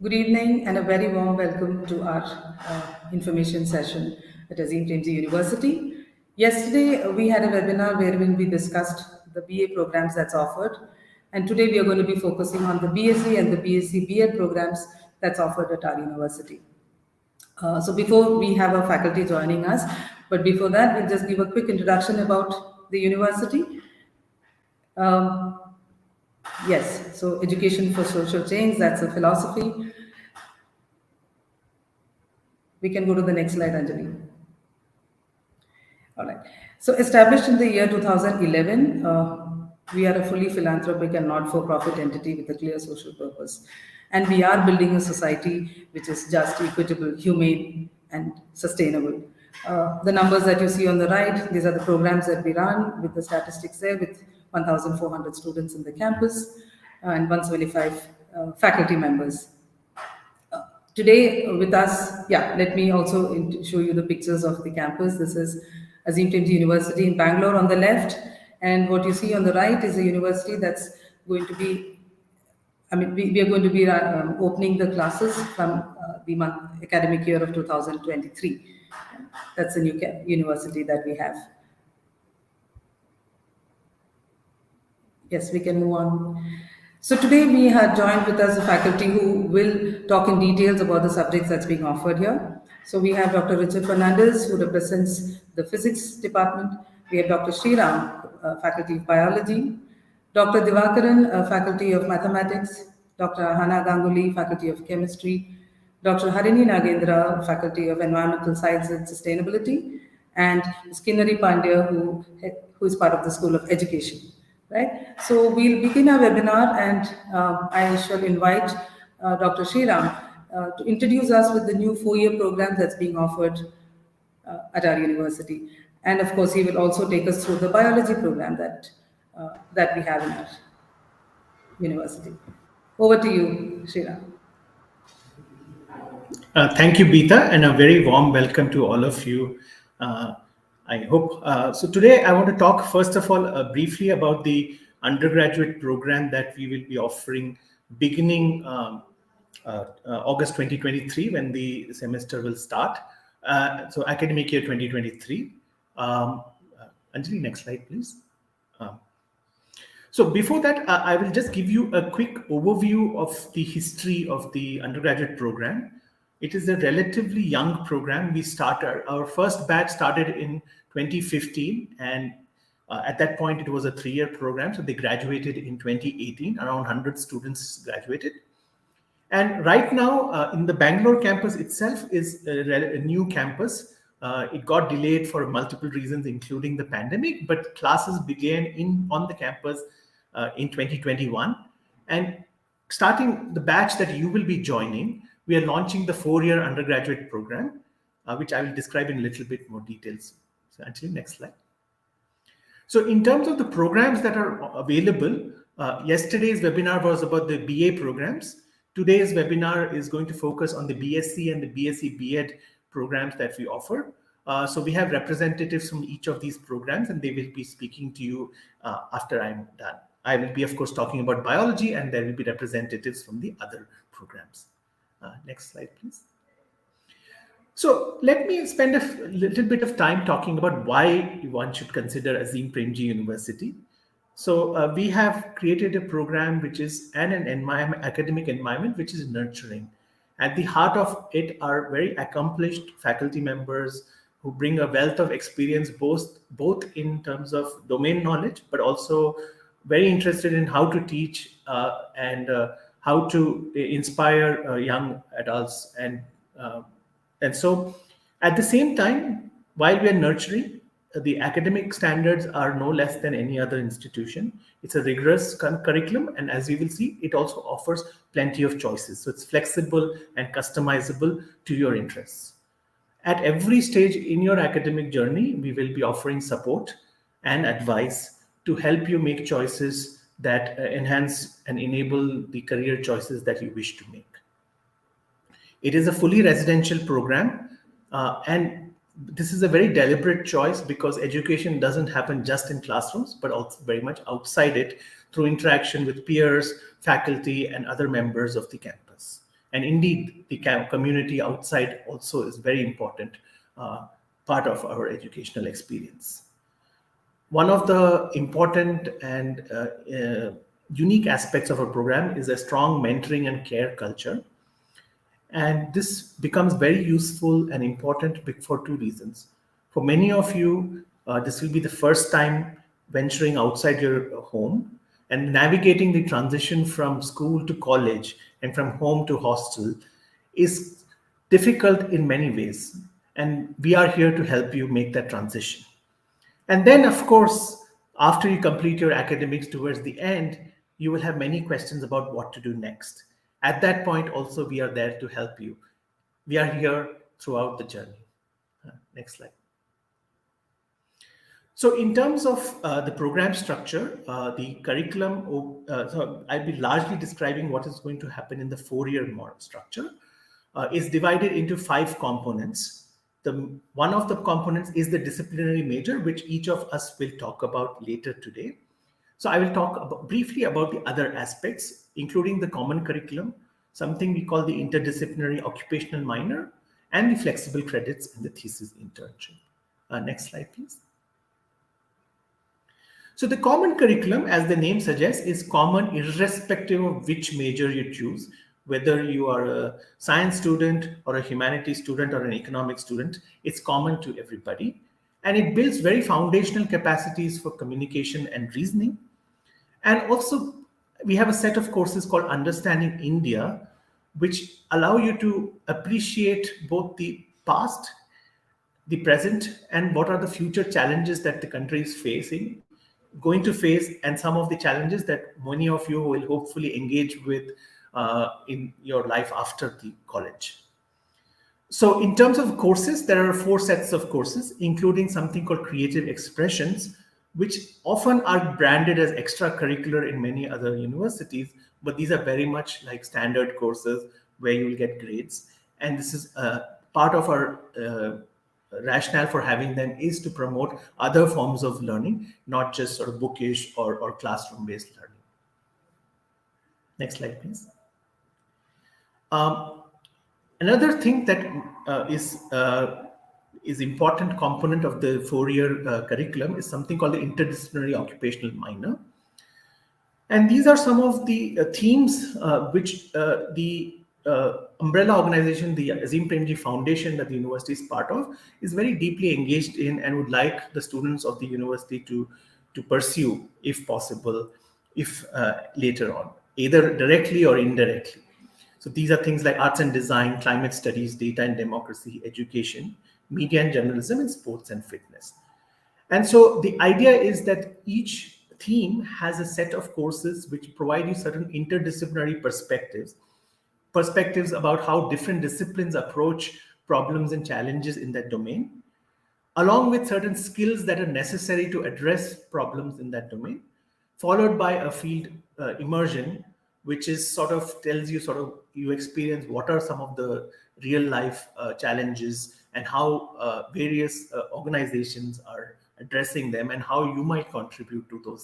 Good evening and a very warm welcome to our information session at Azim Premji University. Yesterday we had a webinar wherein we discussed the BA programs that's offered, and today we are going to be focusing on the B.Sc. and the B.Sc.B.Ed programs that's offered at our university. So before we have our faculty joining us, but before that we'll just give a quick introduction about the university. Um, yes, so education for social change, that's a philosophy. We can go to the next slide, Anjali. All right. So, established in the year 2011, we are a fully philanthropic and not for profit entity with a clear social purpose. And we are building a society which is just, equitable, humane, and sustainable. The numbers that you see on the right, these are the programs that we run with the statistics there, with 1,400 students in the campus and 175 faculty members. Today with us, let me also show you the pictures of the campus. This is Azim Premji University in Bangalore on the left, and what you see on the right is a university that's going to be, we are going to be opening the classes from the academic year of 2023. That's a new university that we have. Yes, we can move on. So today we have joined with us a faculty who will talk in details about the subjects that's being offered here. So we have Dr. Richard Fernandez, who represents the physics department. We have Dr. Sriram, faculty of biology. Dr. Divakaran, faculty of mathematics. Dr. Ahana Ganguly, faculty of chemistry. Dr. Harini Nagendra, faculty of environmental science and sustainability. And Skinnari Pandya, who is part of the School of Education. Right. So we'll begin our webinar, and I shall invite Dr. Sriram to introduce us with the new 4-year program that's being offered at our university. And of course, he will also take us through the biology program that we have in our university. Over to you, Sriram. Thank you, Beeta, and a very warm welcome to all of you. I hope. So today I want to talk first of all briefly about the undergraduate program that we will be offering beginning August 2023, when the semester will start. So academic year 2023. Anjali, next slide, please. So before that, I will just give you a quick overview of the history of the undergraduate program. It is a relatively young program. Our first batch started in 2015, and at that point it was a 3-year program. So they graduated in 2018. Around 100 students graduated. And right now in the Bangalore campus itself is a new campus. It got delayed for multiple reasons, including the pandemic, but classes began on the campus in 2021. And starting the batch that you will be joining, we are launching the 4-year undergraduate program, which I will describe in a little bit more details. So actually, next slide. So in terms of the programs that are available, yesterday's webinar was about the BA programs. Today's webinar is going to focus on the B.Sc. and the B.Sc.B.Ed programs that we offer. So we have representatives from each of these programs, and they will be speaking to you after I'm done. I will be, of course, talking about biology, and there will be representatives from the other programs. Next slide, please. So let me spend a little bit of time talking about why one should consider Azim Premji University. So we have created a program which is an academic environment which is nurturing. At the heart of it are very accomplished faculty members who bring a wealth of experience, both in terms of domain knowledge, but also very interested in how to teach and how to inspire young adults. And so at the same time, while we are nurturing, the academic standards are no less than any other institution. It's a rigorous curriculum, and as you will see, it also offers plenty of choices. So it's flexible and customizable to your interests. At every stage in your academic journey, we will be offering support and advice to help you make choices that enhance and enable the career choices that you wish to make. It is a fully residential program, and this is a very deliberate choice because education doesn't happen just in classrooms, but also very much outside it through interaction with peers, faculty, and other members of the campus. And indeed, the community outside also is very important part of our educational experience. One of the important and unique aspects of our program is a strong mentoring and care culture. And this becomes very useful and important for two reasons. For many of you, this will be the first time venturing outside your home, and navigating the transition from school to college and from home to hostel is difficult in many ways. And we are here to help you make that transition. And then, of course, after you complete your academics towards the end, you will have many questions about what to do next. At that point, also, we are there to help you. We are here throughout the journey. Next slide. So in terms of the program structure, the curriculum, so I'll be largely describing what is going to happen in the four-year model structure, is divided into 5 components. One of the components is the disciplinary major, which each of us will talk about later today. So I will talk briefly about the other aspects, including the common curriculum, something we call the interdisciplinary occupational minor, and the flexible credits in the thesis internship. Next slide, please. So the common curriculum, as the name suggests, is common irrespective of which major you choose, whether you are a science student or a humanities student or an economics student. It's common to everybody. And it builds very foundational capacities for communication and reasoning. And also, we have a set of courses called Understanding India, which allow you to appreciate both the past, the present, and what are the future challenges that the country is going to face, and some of the challenges that many of you will hopefully engage with in your life after the college. So in terms of courses, there are 4 sets of courses, including something called creative expressions, which often are branded as extracurricular in many other universities, but these are very much like standard courses where you will get grades. And this is part of our rationale for having them is to promote other forms of learning, not just sort of bookish or classroom-based learning. Next slide, please. Another thing that is important component of the 4-year curriculum is something called the interdisciplinary occupational minor. And these are some of the themes which the umbrella organization, the Azim Premji Foundation that the university is part of, is very deeply engaged in and would like the students of the university to pursue, if possible, if later on, either directly or indirectly. So these are things like arts and design, climate studies, data and democracy, education, media and journalism, and sports and fitness. And so the idea is that each theme has a set of courses which provide you certain interdisciplinary perspectives about how different disciplines approach problems and challenges in that domain, along with certain skills that are necessary to address problems in that domain, followed by a field immersion, which is sort of tells you you experience what are some of the real life challenges and how various organizations are addressing them and how you might contribute to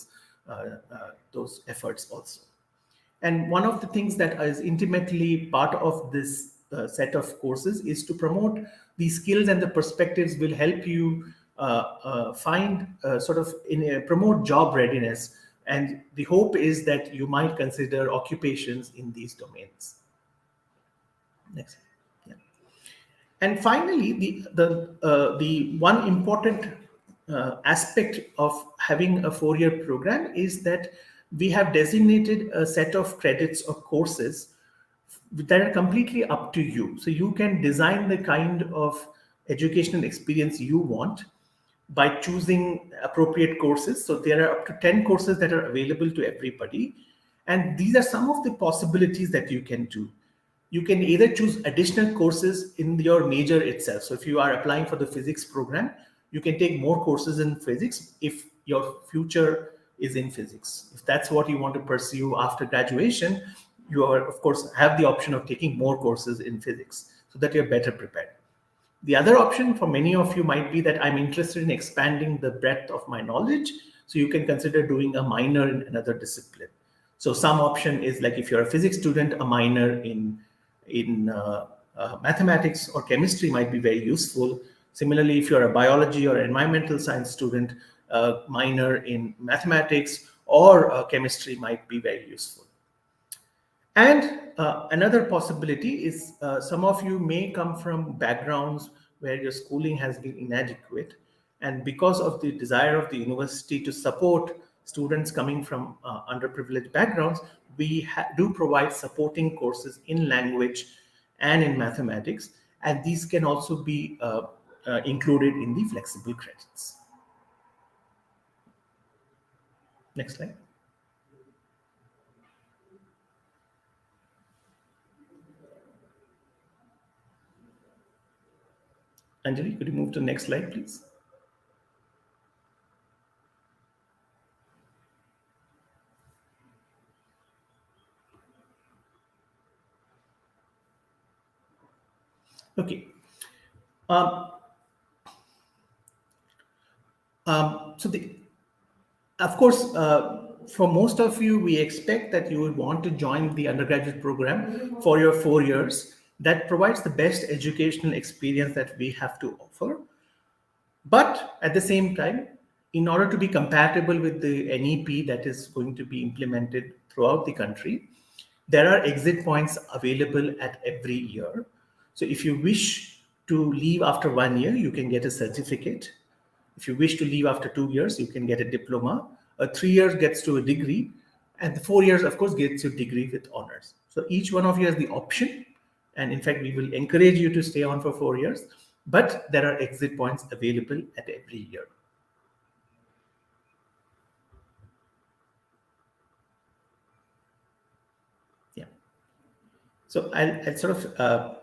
those efforts also. And one of the things that is intimately part of this set of courses is to promote these skills, and the perspectives will help you promote job readiness. And the hope is that you might consider occupations in these domains. Next. Yeah. And finally, the one important aspect of having a 4-year program is that we have designated a set of credits or courses that are completely up to you. So you can design the kind of educational experience you want by choosing appropriate courses. So there are up to 10 courses that are available to everybody. And these are some of the possibilities that you can do. You can either choose additional courses in your major itself. So if you are applying for the physics program, you can take more courses in physics if your future is in physics. If that's what you want to pursue after graduation, you are, of course, have the option of taking more courses in physics so that you're better prepared. The other option for many of you might be that I'm interested in expanding the breadth of my knowledge. So you can consider doing a minor in another discipline. So some option is like if you're a physics student, a minor in in mathematics or chemistry might be very useful. Similarly, if you're a biology or environmental science student, a minor in mathematics or chemistry might be very useful. And another possibility is some of you may come from backgrounds where your schooling has been inadequate. And because of the desire of the university to support students coming from underprivileged backgrounds, we do provide supporting courses in language and in mathematics. And these can also be included in the flexible credits. Next slide. Anjali, could you move to the next slide, please? Okay. Of course, for most of you, we expect that you would want to join the undergraduate program for your 4 years. That provides the best educational experience that we have to offer. But at the same time, in order to be compatible with the NEP that is going to be implemented throughout the country, there are exit points available at every year. So if you wish to leave after 1 year, you can get a certificate. If you wish to leave after 2 years, you can get a diploma. 3 years gets to a degree, and the 4 years, of course, gets your degree with honors. So each one of you has the option, and in fact, we will encourage you to stay on for 4 years, but there are exit points available at every year. Yeah. So I'll sort of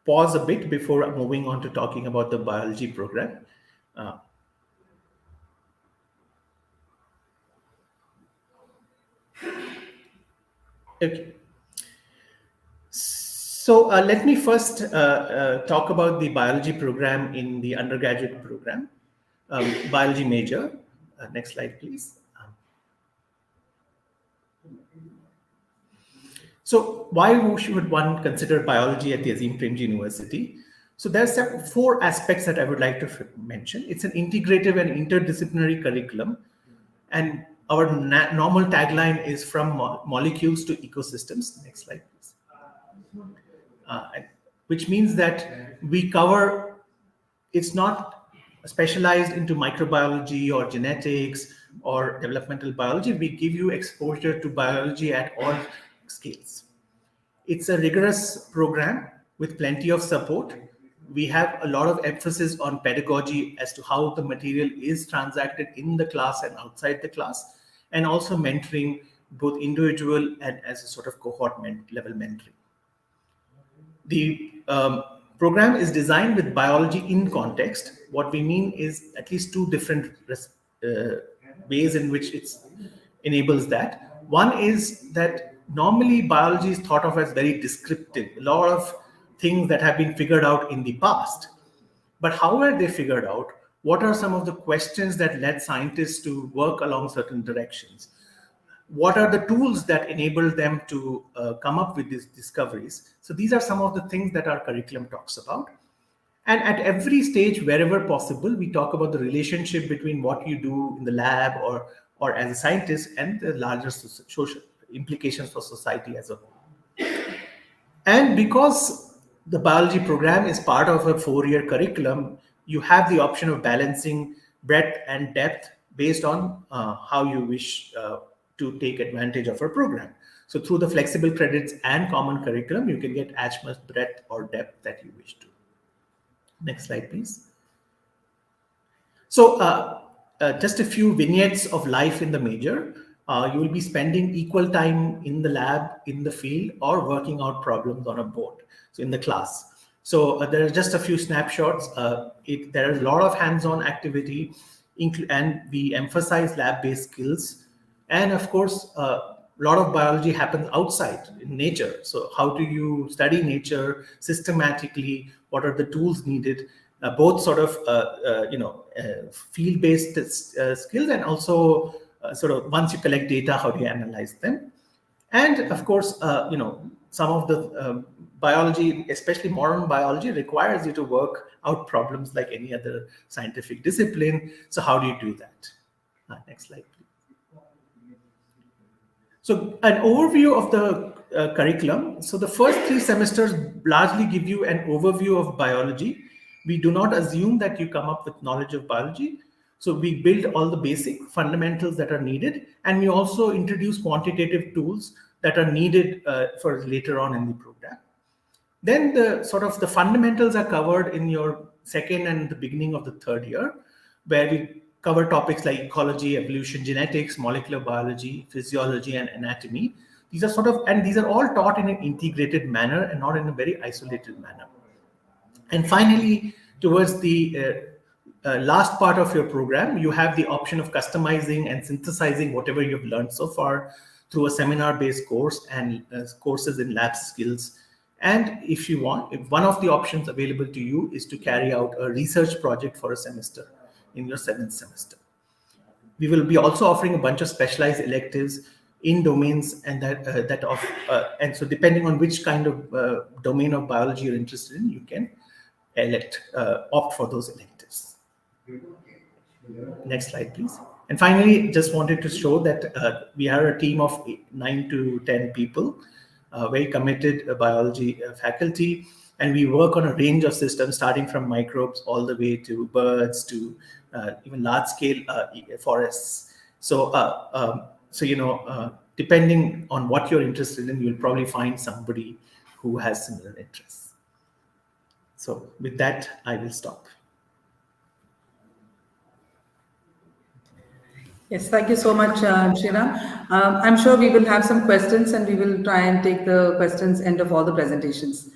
pause a bit before moving on to talking about the biology program. Okay. So let me first talk about the biology program in the undergraduate program, biology major. Next slide, please. So why should one consider biology at the Azim Premji University? So there's 4 aspects that I would like to mention. It's an integrative and interdisciplinary curriculum. And our normal tagline is from molecules to ecosystems. Next slide, please. Which means that we cover, it's not specialized into microbiology or genetics or developmental biology. We give you exposure to biology at all scales. It's a rigorous program with plenty of support. We have a lot of emphasis on pedagogy as to how the material is transacted in the class and outside the class, and also mentoring, both individual and as a sort of cohort level mentoring. The program is designed with biology in context. What we mean is at least 2 different ways in which it enables that. One is that normally biology is thought of as very descriptive, a lot of things that have been figured out in the past. But how were they figured out? What are some of the questions that led scientists to work along certain directions? What are the tools that enable them to come up with these discoveries? So these are some of the things that our curriculum talks about. And at every stage, wherever possible, we talk about the relationship between what you do in the lab or as a scientist and the larger social implications for society as a whole. And because the biology program is part of a 4-year curriculum, you have the option of balancing breadth and depth based on how you wish to take advantage of our program. So through the flexible credits and common curriculum, you can get as much breadth or depth that you wish to. Next slide, please. So just a few vignettes of life in the major. You will be spending equal time in the lab, in the field, or working out problems on a board, so in the class. So there are just a few snapshots. There is a lot of hands-on activity, and we emphasize lab-based skills. And of course, a lot of biology happens outside in nature. So how do you study nature systematically? What are the tools needed? Both sort of field-based skills, and also sort of once you collect data, how do you analyze them? And of course, some of the biology, especially modern biology, requires you to work out problems like any other scientific discipline. So how do you do that? Next slide, please. So an overview of the curriculum. So the first 3 semesters largely give you an overview of biology. We do not assume that you come up with knowledge of biology. So we build all the basic fundamentals that are needed, and we also introduce quantitative tools that are needed for later on in the program. Then the sort of the fundamentals are covered in your second and the beginning of the third year, where we cover topics like ecology, evolution, genetics, molecular biology, physiology, and anatomy. These are sort of, and these are all taught in an integrated manner and not in a very isolated manner. And finally, towards the last part of your program, you have the option of customizing and synthesizing whatever you've learned so far through a seminar-based course and courses in lab skills. And if you want, if one of the options available to you is to carry out a research project for a semester in your 7th semester. We will be also offering a bunch of specialized electives in domains, and and so depending on which kind of domain of biology you're interested in, you can opt for those electives. Next slide, please. And finally, just wanted to show that we are a team of 9 to 10 people, very committed biology faculty, and we work on a range of systems, starting from microbes all the way to birds to even large-scale forests. So, depending on what you're interested in, you'll probably find somebody who has similar interests. So, with that, I will stop. Yes, thank you so much, Sriram. I'm sure we will have some questions, and we will try and take the questions end of all the presentations.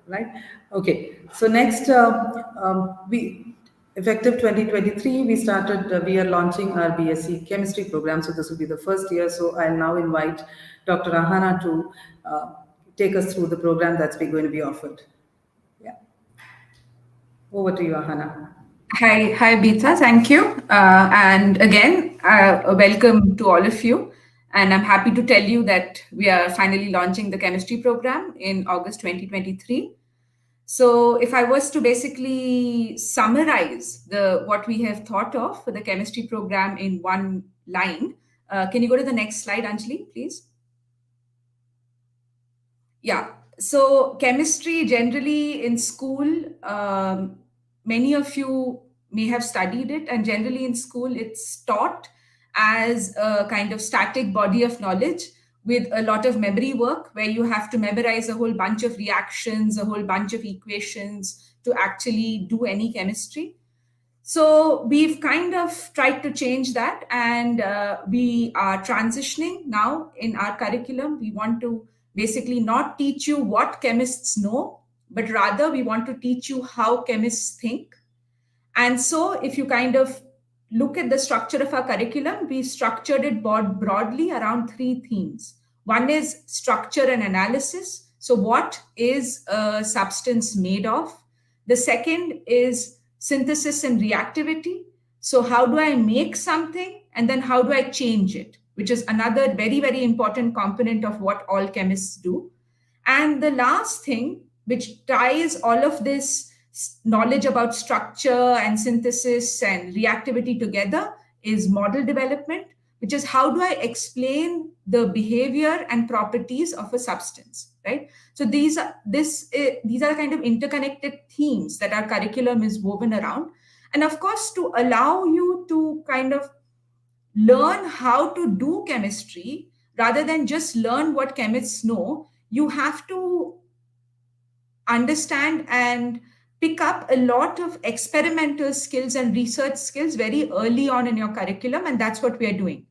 Right? Okay. So next, effective 2023, we are launching our B.Sc. Chemistry program. So this will be the first year. So I'll now invite Dr. Ahana to take us through the program that's going to be offered. Yeah. Over to you, Ahana. Hi, Beeta. Thank you. And again, welcome to all of you. And I'm happy to tell you that we are finally launching the chemistry program in August 2023. So if I was to basically summarize what we have thought of for the chemistry program in one line, can you go to the next slide, Anjali, please? Yeah. So chemistry generally in school, many of you may have studied it, and generally in school it's taught as a kind of static body of knowledge with a lot of memory work, where you have to memorize a whole bunch of reactions, a whole bunch of equations to actually do any chemistry. So we've kind of tried to change that, and we are transitioning now in our curriculum. We want to basically not teach you what chemists know, but rather we want to teach you how chemists think. And so if you kind of look at the structure of our curriculum, we structured it broadly around 3 themes. One is structure and analysis. So what is a substance made of? The second is synthesis and reactivity. So how do I make something, and then how do I change it, which is another very, very important component of what all chemists do. And the last thing, which ties all of this knowledge about structure and synthesis and reactivity together, is model development, which is how do I explain the behavior and properties of a substance, right? So these are kind of interconnected themes that our curriculum is woven around. And of course, to allow you to kind of learn how to do chemistry rather than just learn what chemists know, you have to understand and pick up a lot of experimental skills and research skills very early on in your curriculum, and that's what we are doing.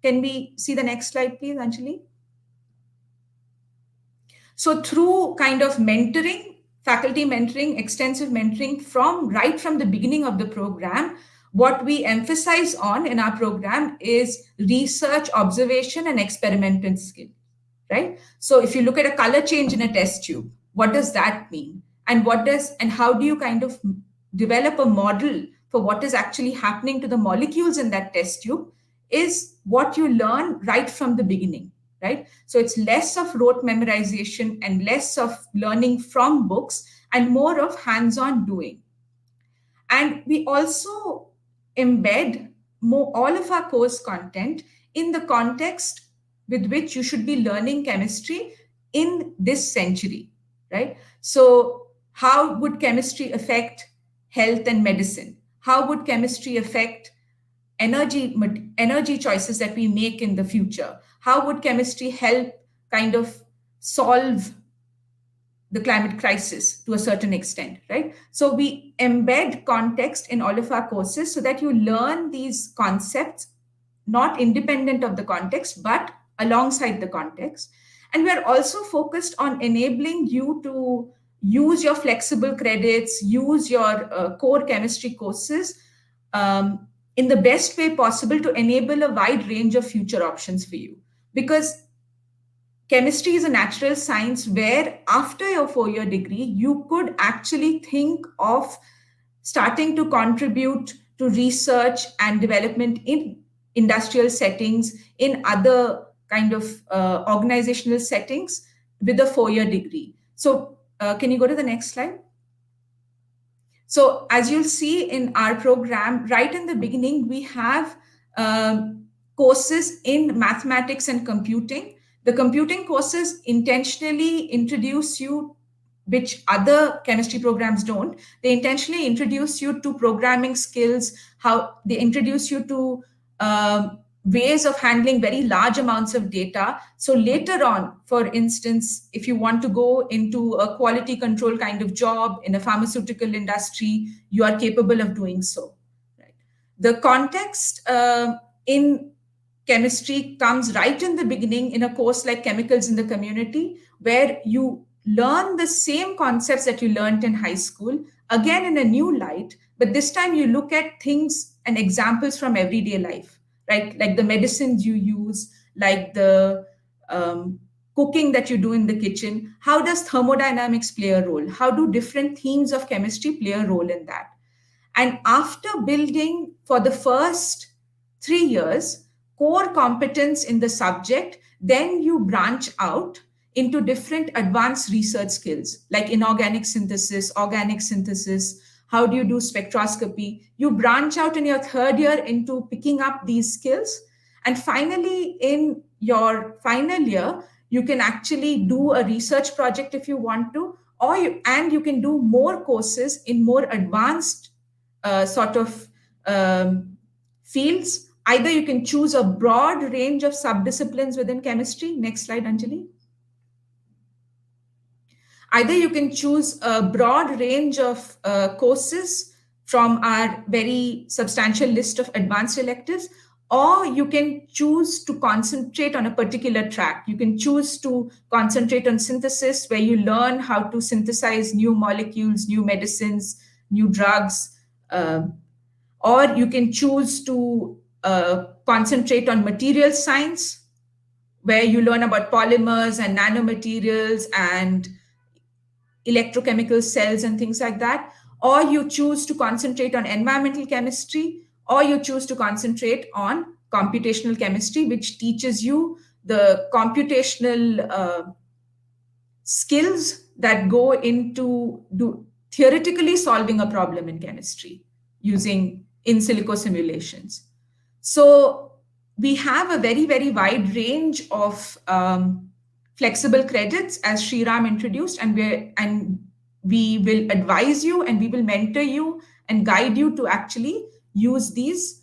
Can we see the next slide, please, Anjali? So through kind of mentoring, faculty mentoring, extensive mentoring right from the beginning of the program, what we emphasize on in our program is research, observation, and experimental skill, right? So if you look at a color change in a test tube, what does that mean? And how do you kind of develop a model for what is actually happening to the molecules in that test tube, is what you learn right from the beginning, right? So it's less of rote memorization and less of learning from books and more of hands-on doing. And we also embed all of our course content in the context with which you should be learning chemistry in this century, right? So, how would chemistry affect health and medicine? How would chemistry affect energy choices that we make in the future? How would chemistry help kind of solve the climate crisis to a certain extent, right? So we embed context in all of our courses so that you learn these concepts not independent of the context, but alongside the context. And we're also focused on enabling you to use your flexible credits, use your core chemistry courses in the best way possible to enable a wide range of future options for you. Because chemistry is a natural science where after your 4-year degree, you could actually think of starting to contribute to research and development in industrial settings, in other kind of organizational settings with a 4-year degree. So can you go to the next slide? So as you'll see in our program, right in the beginning, we have courses in mathematics and computing. The computing courses intentionally introduce you, which other chemistry programs don't. They intentionally introduce you to programming skills, how they introduce you to ways of handling very large amounts of data. So later on, for instance, if you want to go into a quality control kind of job in a pharmaceutical industry, you are capable of doing so. Right? The context in chemistry comes right in the beginning in a course like Chemicals in the Community, where you learn the same concepts that you learned in high school, again in a new light, but this time you look at things and examples from everyday life, right? Like the medicines you use, like the cooking that you do in the kitchen. How does thermodynamics play a role? How do different themes of chemistry play a role in that? And after building for the first 3 years core competence in the subject, then you branch out into different advanced research skills like inorganic synthesis, organic synthesis. How do you do spectroscopy? You branch out in your 3rd year into picking up these skills. And finally, in your final year, you can actually do a research project if you want to, and you can do more courses in more advanced sort of fields. Either you can choose a broad range of subdisciplines within chemistry. Next slide, Anjali. Either you can choose a broad range of courses from our very substantial list of advanced electives, or you can choose to concentrate on a particular track. You can choose to concentrate on synthesis, where you learn how to synthesize new molecules, new medicines, new drugs, or you can choose to concentrate on material science, where you learn about polymers and nanomaterials and electrochemical cells and things like that. Or you choose to concentrate on environmental chemistry, or you choose to concentrate on computational chemistry, which teaches you the computational skills that go into theoretically solving a problem in chemistry using in silico simulations. So we have a very, very wide range of flexible credits, as Sriram introduced, and we will advise you and we will mentor you and guide you to actually use these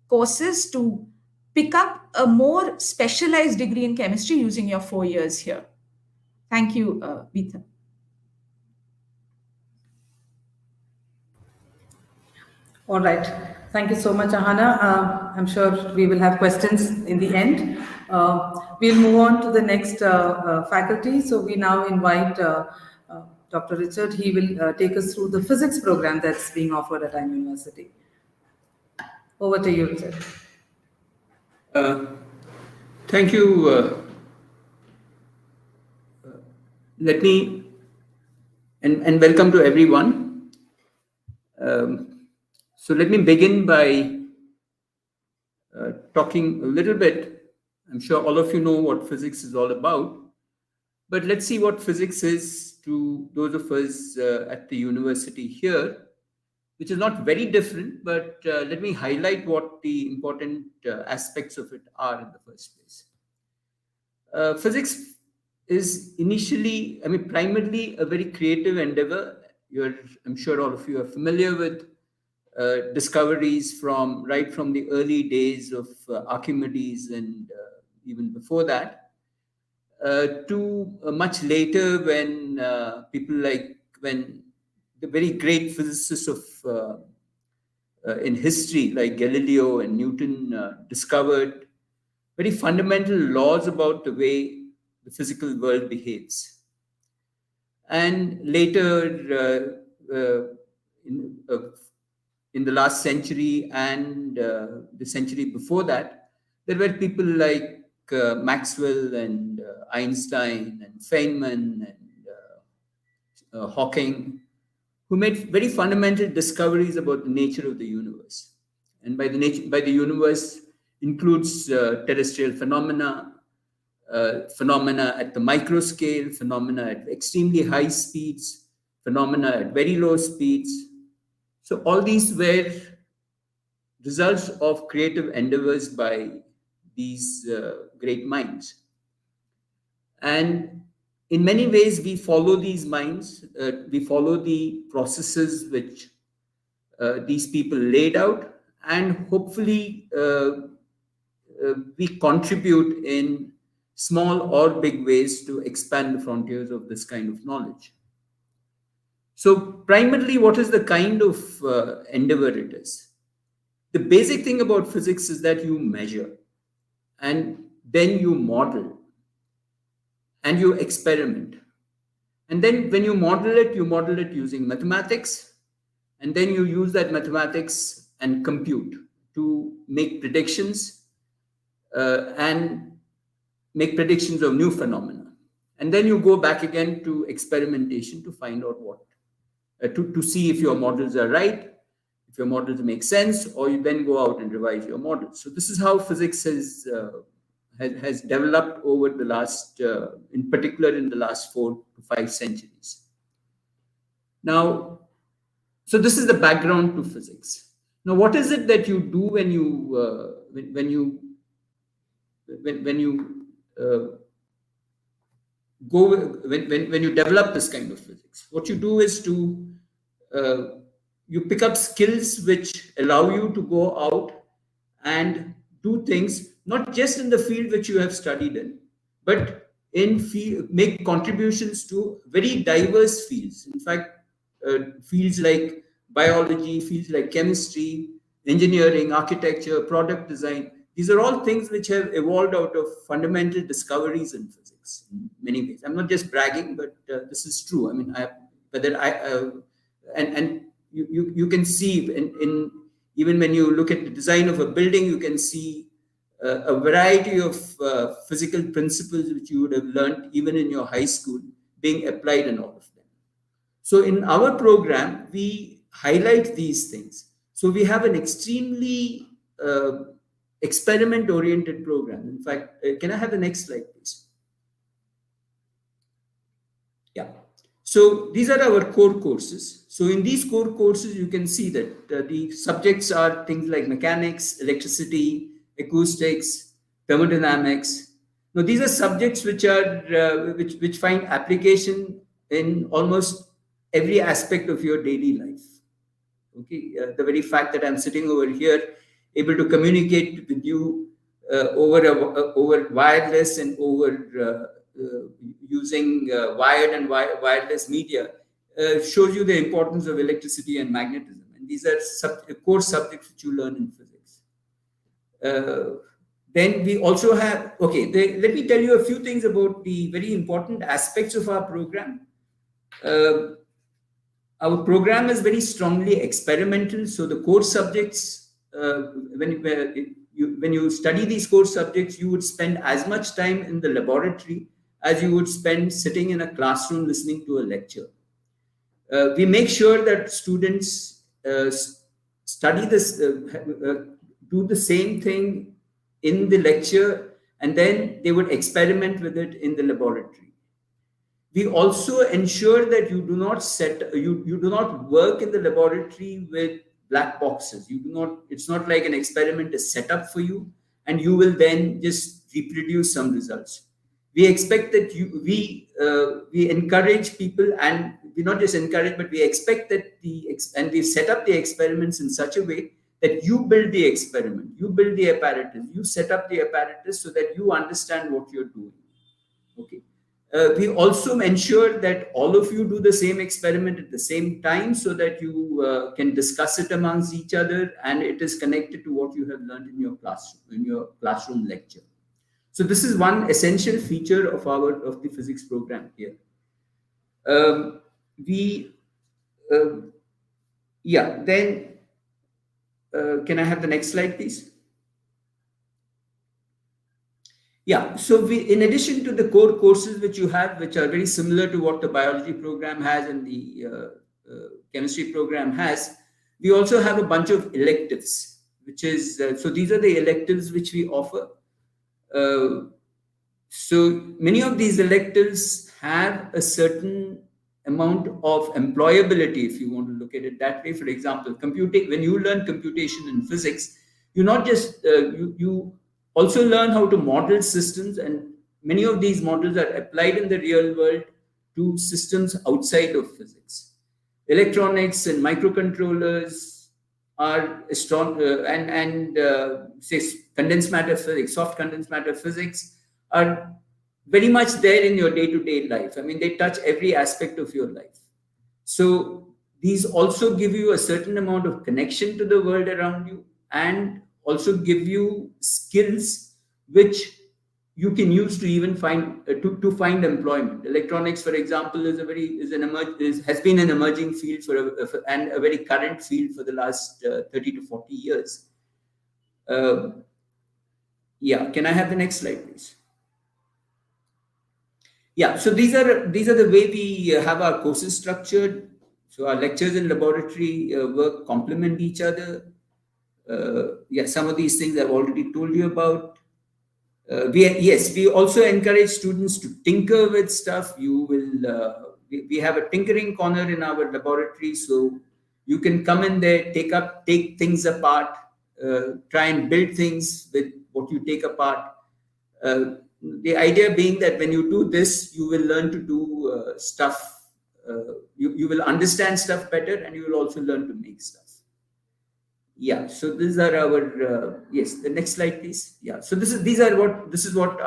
courses to pick up a more specialized degree in chemistry using your 4 years here. Thank you, Vita. All right. Thank you so much, Ahana. I'm sure we will have questions in the end. We'll move on to the next faculty. So we now invite Dr. Richard. He will take us through the physics program that's being offered at IIM University. Over to you, Richard. Thank you. Let me, and welcome to everyone. So let me begin by talking a little bit I'm sure all of you know what physics is all about, but let's see what physics is to those of us at the university here, which is not very different, but let me highlight what the important aspects of it are in the first place. Physics is initially, I mean, primarily a very creative endeavor. I'm sure all of you are familiar with discoveries from right from the early days of Archimedes and even before that, to much later when people like when the very great physicists of in history like Galileo and Newton discovered very fundamental laws about the way the physical world behaves. And later, in, uh, in the last century and the century before that, there were people like Maxwell and Einstein and Feynman and Hawking, who made very fundamental discoveries about the nature of the universe. And by the universe includes terrestrial phenomena, phenomena at the micro scale, phenomena at extremely high speeds, phenomena at very low speeds. So all these were results of creative endeavors by these great minds. And in many ways, we follow these minds, we follow the processes which these people laid out, and hopefully we contribute in small or big ways to expand the frontiers of this kind of knowledge. So primarily, what is the kind of endeavor it is? The basic thing about physics is that you measure and then you model and you experiment. And then when you model it using mathematics, and then you use that mathematics and compute to make predictions and make predictions of new phenomena. And then you go back again to experimentation to find out what, to see if your models are right, if your models make sense, or you then go out and revise your models. So this is how physics has developed over the last, in particular in the last 4 to 5 centuries. Now, so this is the background to physics. Now, what is it that you do when you when you develop this kind of physics? What you do is you pick up skills which allow you to go out and do things not just in the field which you have studied in, but make contributions to very diverse fields. In fact, fields like biology, fields like chemistry, engineering, architecture, product design. These are all things which have evolved out of fundamental discoveries in physics in many ways. I'm not just bragging, but this is true. I mean, and you can see in even when you look at the design of a building, you can see a variety of physical principles which you would have learned even in your high school being applied in all of them. So in our program, we highlight these things. So we have an extremely experiment-oriented program. In fact, can I have the next slide, please? Yeah. So these are our core courses. So in these core courses, you can see that the subjects are things like mechanics, electricity, acoustics, thermodynamics. Now these are subjects which are which find application in almost every aspect of your daily life. Okay, the very fact that I'm sitting over here, able to communicate with you over wireless and over using wired and wireless media shows you the importance of electricity and magnetism. And these are core subjects which you learn in physics. Then we also have, let me tell you a few things about the very important aspects of our program. Our program is very strongly experimental. So the core subjects, when you study these core subjects, you would spend as much time in the laboratory as you would spend sitting in a classroom listening to a lecture. We make sure that students study this, do the same thing in the lecture and then they would experiment with it in the laboratory. We also ensure that you do not work in the laboratory with black boxes. You do not, it's not like an experiment is set up for you and you will then just reproduce some results. We expect that we encourage people, and we not just encourage, but we expect that and we set up the experiments in such a way that you build the experiment, you build the apparatus, you set up the apparatus so that you understand what you're doing. Okay. We also ensure that all of you do the same experiment at the same time so that you can discuss it amongst each other and it is connected to what you have learned in your classroom lecture. So this is one essential feature of the physics program here. Then can I have the next slide, please? Yeah, so in addition to the core courses which you have, which are very similar to what the biology program has and the chemistry program has, we also have a bunch of electives, which is, so these are the electives which we offer. So many of these electives have a certain amount of employability, if you want to look at it that way. For example, when you learn computation in physics, you not just, you also learn how to model systems, and many of these models are applied in the real world to systems outside of physics. Electronics and microcontrollers are strong, say condensed matter physics, soft condensed matter physics are very much there in your day-to-day life. I mean, they touch every aspect of your life. So these also give you a certain amount of connection to the world around you, and also give you skills which you can use to even find find employment. Electronics, for example, has been an emerging field and a very current field for the last 30 to 40 years. Yeah, can I have the next slide, please? Yeah, so these are the way we have our courses structured. So our lectures and laboratory work complement each other. Some of these things I've already told you about. We also encourage students to tinker with stuff. We have a tinkering corner in our laboratory, so you can come in there, take things apart, try and build things with what you take apart. The idea being that when you do this, you will learn to do stuff. You will understand stuff better, and you will also learn to make stuff. Yeah, so these are our yes. The next slide, please. Yeah, so this is what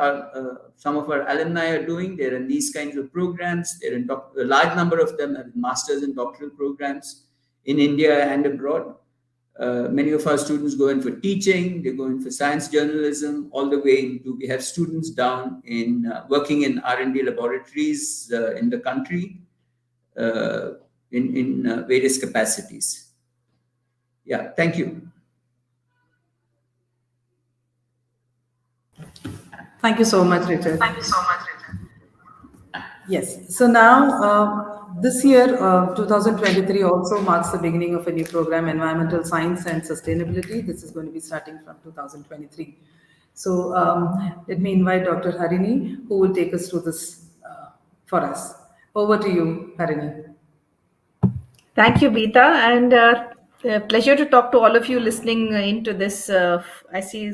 some of our alumni are doing. They're in these kinds of programs. They're in a large number of them have masters and doctoral programs in India and abroad. Many of our students go in for teaching. They go in for science journalism, all the way into, we have students down in working in R&D laboratories in the country in various capacities. Yeah, thank you. Thank you so much, Richard. Yes. So now, this year, 2023 also marks the beginning of a new program, Environmental Science and Sustainability. This is going to be starting from 2023. So let me invite Dr. Harini, who will take us through this for us. Over to you, Harini. Thank you, Beeta, and pleasure to talk to all of you listening into this. I see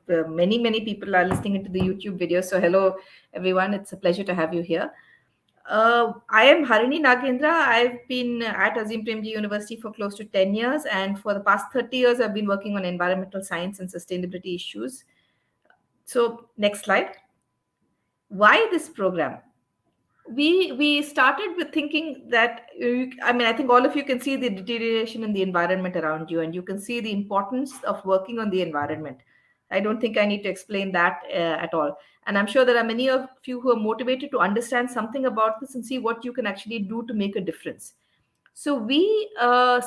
many people are listening into the YouTube video. So hello, everyone. It's a pleasure to have you here. I am Harini Nagendra. I've been at Azim Premji University for close to 10 years, and for the past 30 years, I've been working on environmental science and sustainability issues. So next slide. Why this program? We started with thinking that I think all of you can see the deterioration in the environment around you, and you can see the importance of working on the environment. I don't think I need to explain that at all, and I'm sure there are many of you who are motivated to understand something about this and see what you can actually do to make a difference. So we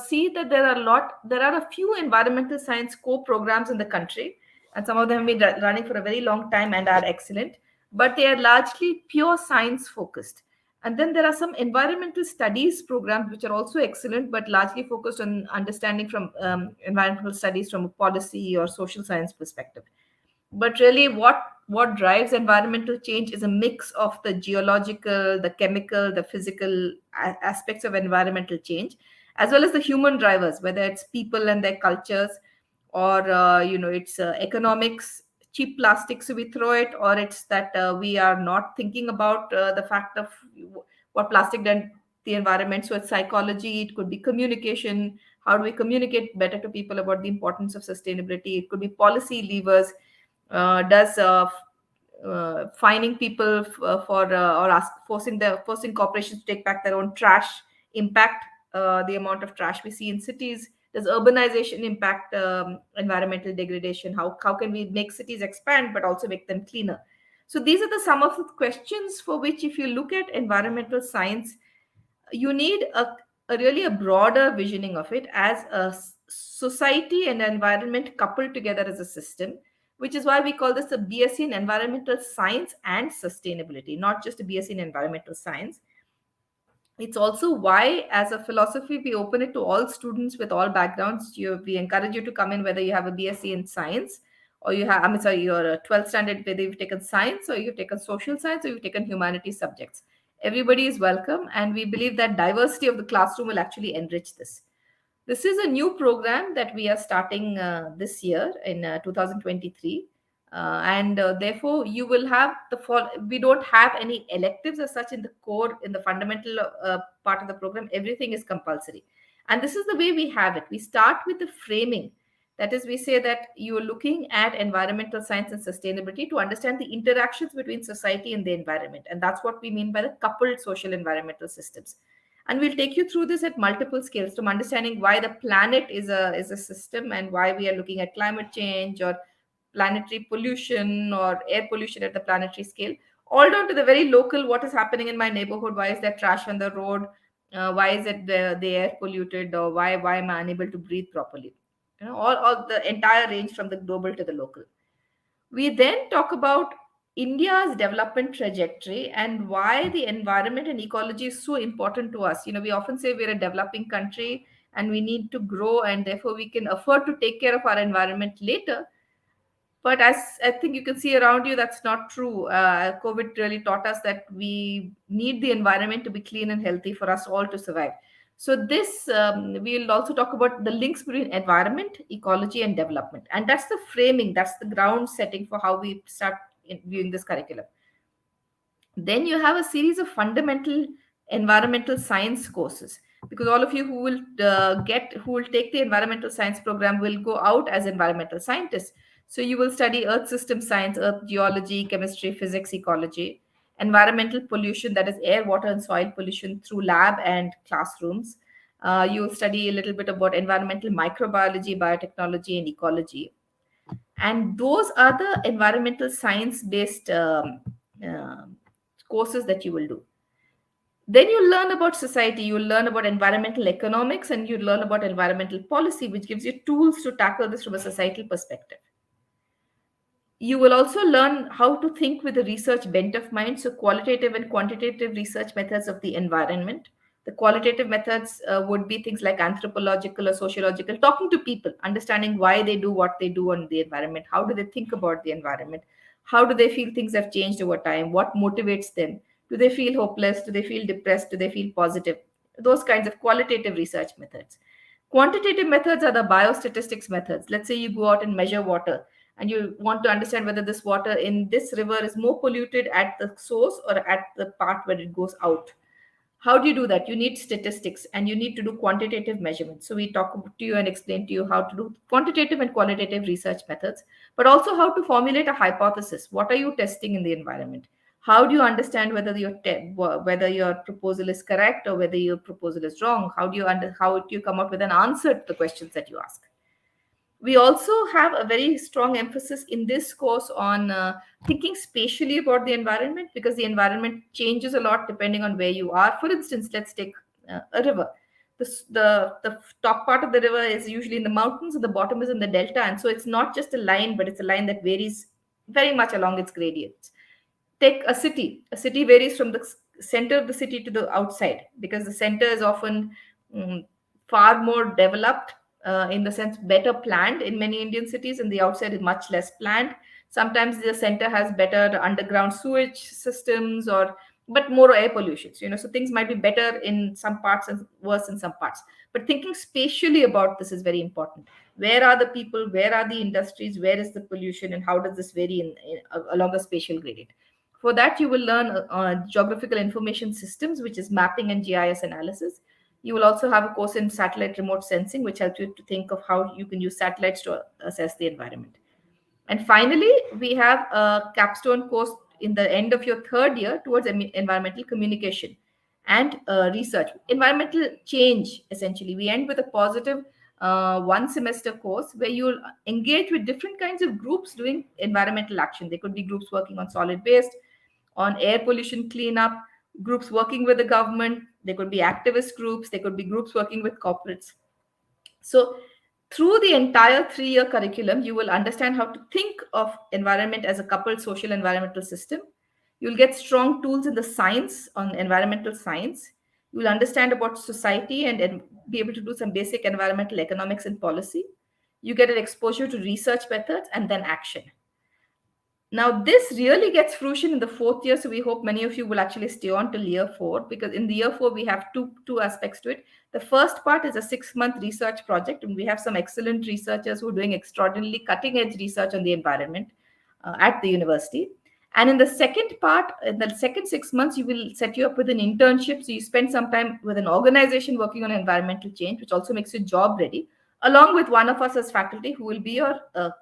see that there are a few environmental science core programs in the country, and some of them have been running for a very long time and are excellent, but they are largely pure science focused. And then there are some environmental studies programs which are also excellent, but largely focused on understanding from environmental studies from a policy or social science perspective. But really, what what drives environmental change is a mix of the geological, the chemical, the physical aspects of environmental change, as well as the human drivers, whether it's people and their cultures, or it's economics, cheap plastic, so we throw it, or it's that we are not thinking about the fact of what plastic done the environment. So it's psychology, it could be communication, how do we communicate better to people about the importance of sustainability, it could be policy levers, does fining people for or forcing corporations to take back their own trash impact the amount of trash we see in cities, does urbanization impact environmental degradation, how can we make cities expand but also make them cleaner. So these are the some of the questions for which, if you look at environmental science, you need a really a broader visioning of it as a society and environment coupled together as a system, which is why we call this a BSc in environmental science and sustainability, not just a BSc in environmental science. It's also why, as a philosophy, we open it to all students with all backgrounds. We encourage you to come in whether you have a BSc in science, or you have, I mean, sorry, you're a 12th standard, whether you've taken science or you've taken social science or you've taken humanities subjects. Everybody is welcome, and we believe that diversity of the classroom will actually enrich this. This is a new program that we are starting this year in 2023. And therefore, you will have we don't have any electives as such in the core, in the fundamental part of the program. Everything is compulsory. And this is the way we have it. We start with the framing. That is, we say that you are looking at environmental science and sustainability to understand the interactions between society and the environment. And that's what we mean by the coupled social environmental systems. And we'll take you through this at multiple scales, from understanding why the planet is a system, and why we are looking at climate change or planetary pollution or air pollution at the planetary scale, all down to the very local, what is happening in my neighborhood, why is there trash on the road, why is it the air polluted, or why am I unable to breathe properly. All the entire range from the global to the local. We then talk about India's development trajectory and why the environment and ecology is so important to us. We often say we're a developing country and we need to grow, and therefore we can afford to take care of our environment later. But as I think you can see around you, that's not true. COVID really taught us that we need the environment to be clean and healthy for us all to survive. So this we'll also talk about the links between environment, ecology, and development, and that's the framing, that's the ground setting for how we start viewing this curriculum. Then you have a series of fundamental environmental science courses, because all of you who will take the environmental science program will go out as environmental scientists. So you will study earth system science, earth geology, chemistry, physics, ecology, environmental pollution, that is air, water, and soil pollution, through lab and classrooms. You will study a little bit about environmental microbiology, biotechnology, and ecology. And those are the environmental science based courses that you will do. Then you learn about society, you learn about environmental economics, and you learn about environmental policy, which gives you tools to tackle this from a societal perspective. You will also learn how to think with a research bent of mind, so qualitative and quantitative research methods of the environment. The qualitative methods would be things like anthropological or sociological, talking to people, understanding why they do what they do on the environment, how do they think about the environment, how do they feel things have changed over time, what motivates them, do they feel hopeless, do they feel depressed, do they feel positive, those kinds of qualitative research methods. Quantitative methods are the biostatistics methods. Let's say you go out and measure water, and you want to understand whether this water in this river is more polluted at the source or at the part where it goes out. How do you do that? You need statistics and you need to do quantitative measurements. So we talk to you and explain to you how to do quantitative and qualitative research methods, but also how to formulate a hypothesis. What are you testing in the environment? How do you understand whether your proposal is correct or whether your proposal is wrong? How do you come up with an answer to the questions that you ask? We also have a very strong emphasis in this course on thinking spatially about the environment, because the environment changes a lot depending on where you are. For instance, let's take a river. The top part of the river is usually in the mountains and the bottom is in the delta, and so it's not just a line, but it's a line that varies very much along its gradients. Take a city varies from the center of the city to the outside, because the center is often far more developed, in the sense better planned in many Indian cities, and the outside is much less planned. Sometimes the center has better underground sewage systems, but more air pollution. So things might be better in some parts and worse in some parts. But thinking spatially about this is very important. Where are the people? Where are the industries? Where is the pollution? And how does this vary along a spatial gradient? For that, you will learn geographical information systems, which is mapping and GIS analysis. You will also have a course in satellite remote sensing, which helps you to think of how you can use satellites to assess the environment. And finally, we have a capstone course in the end of your third year towards environmental communication and research. Environmental change, essentially. We end with a positive one semester course where you'll engage with different kinds of groups doing environmental action. There could be groups working on solid waste, on air pollution cleanup, groups working with the government. There could be activist groups. There could be groups working with corporates. So through the entire 3-year curriculum, you will understand how to think of environment as a coupled social environmental system. You'll get strong tools in the science on environmental science. You'll understand about society and be able to do some basic environmental economics and policy. You get an exposure to research methods and then action. Now, this really gets fruition in the 4th year, so we hope many of you will actually stay on till year 4, because in the year 4, we have two aspects to it. The first part is a 6-month research project, and we have some excellent researchers who are doing extraordinarily cutting-edge research on the environment at the university. And in the second part, in the second 6 months, you will set you up with an internship. So you spend some time with an organization working on environmental change, which also makes you job ready, along with one of us as faculty who will be your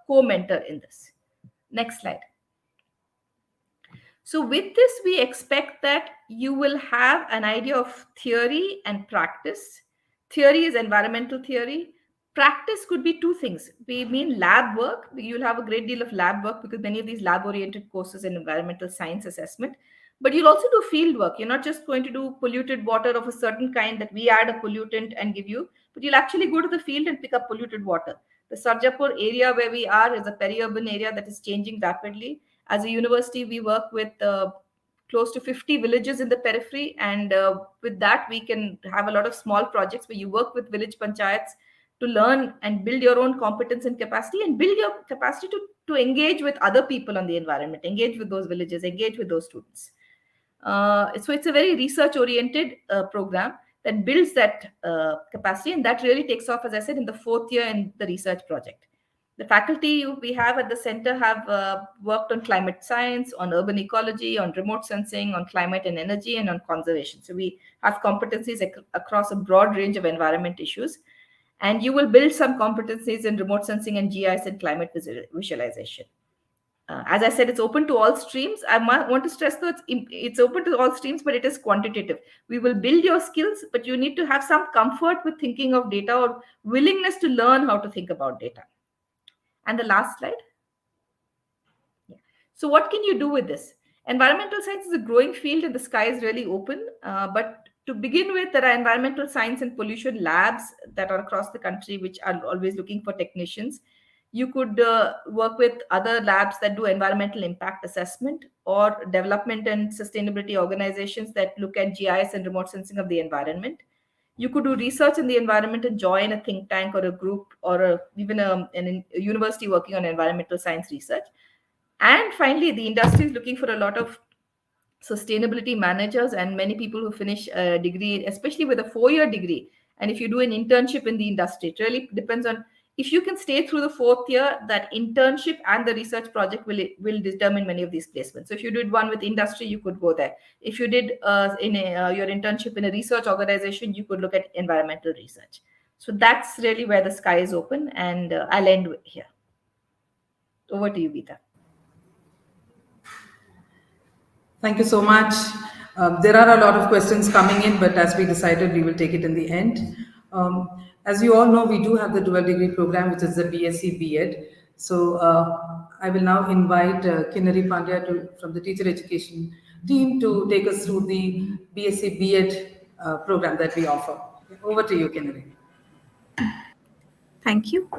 co-mentor in this. Next slide. So with this, we expect that you will have an idea of theory and practice. Theory is environmental theory. Practice could be two things. We mean lab work. You'll have a great deal of lab work because many of these lab-oriented courses in environmental science assessment. But you'll also do field work. You're not just going to do polluted water of a certain kind that we add a pollutant and give you, but you'll actually go to the field and pick up polluted water. The Sarjapur area where we are is a peri-urban area that is changing rapidly. As a university, we work with close to 50 villages in the periphery. And with that, we can have a lot of small projects where you work with village panchayats to learn and build your own competence and capacity, and build your capacity to engage with other people on the environment, engage with those villages, engage with those students. So it's a very research-oriented program that builds that capacity, and that really takes off, as I said, in the 4th year in the research project. The faculty we have at the center have worked on climate science, on urban ecology, on remote sensing, on climate and energy, and on conservation. So we have competencies across a broad range of environment issues. And you will build some competencies in remote sensing and GIS and climate visualization. As I said, it's open to all streams. I want to stress that it's open to all streams, but it is quantitative. We will build your skills, but you need to have some comfort with thinking of data or willingness to learn how to think about data. And the last slide. Yeah. So what can you do with this? Environmental science is a growing field and the sky is really open. But to begin with, there are environmental science and pollution labs that are across the country, which are always looking for technicians. You could work with other labs that do environmental impact assessment, or development and sustainability organizations that look at GIS and remote sensing of the environment. You could do research in the environment and join a think tank or a group, or even a university working on environmental science research. And finally, the industry is looking for a lot of sustainability managers and many people who finish a degree, especially with a 4-year degree. And if you do an internship in the industry, it really depends on if you can stay through the 4th year. That internship and the research project will determine many of these placements. So if you did one with industry, you could go there. If you did your internship in a research organization, you could look at environmental research. So that's really where the sky is open, and I'll end here. Over to you, Geeta. Thank you so much. There are a lot of questions coming in, but as we decided, we will take it in the end. As you all know, we do have the dual degree program, which is the B.Sc.B.Ed. So I will now invite Kinnari Pandya from the teacher education team to take us through the B.Sc.B.Ed program that we offer. Over to you, Kinnari. Thank you.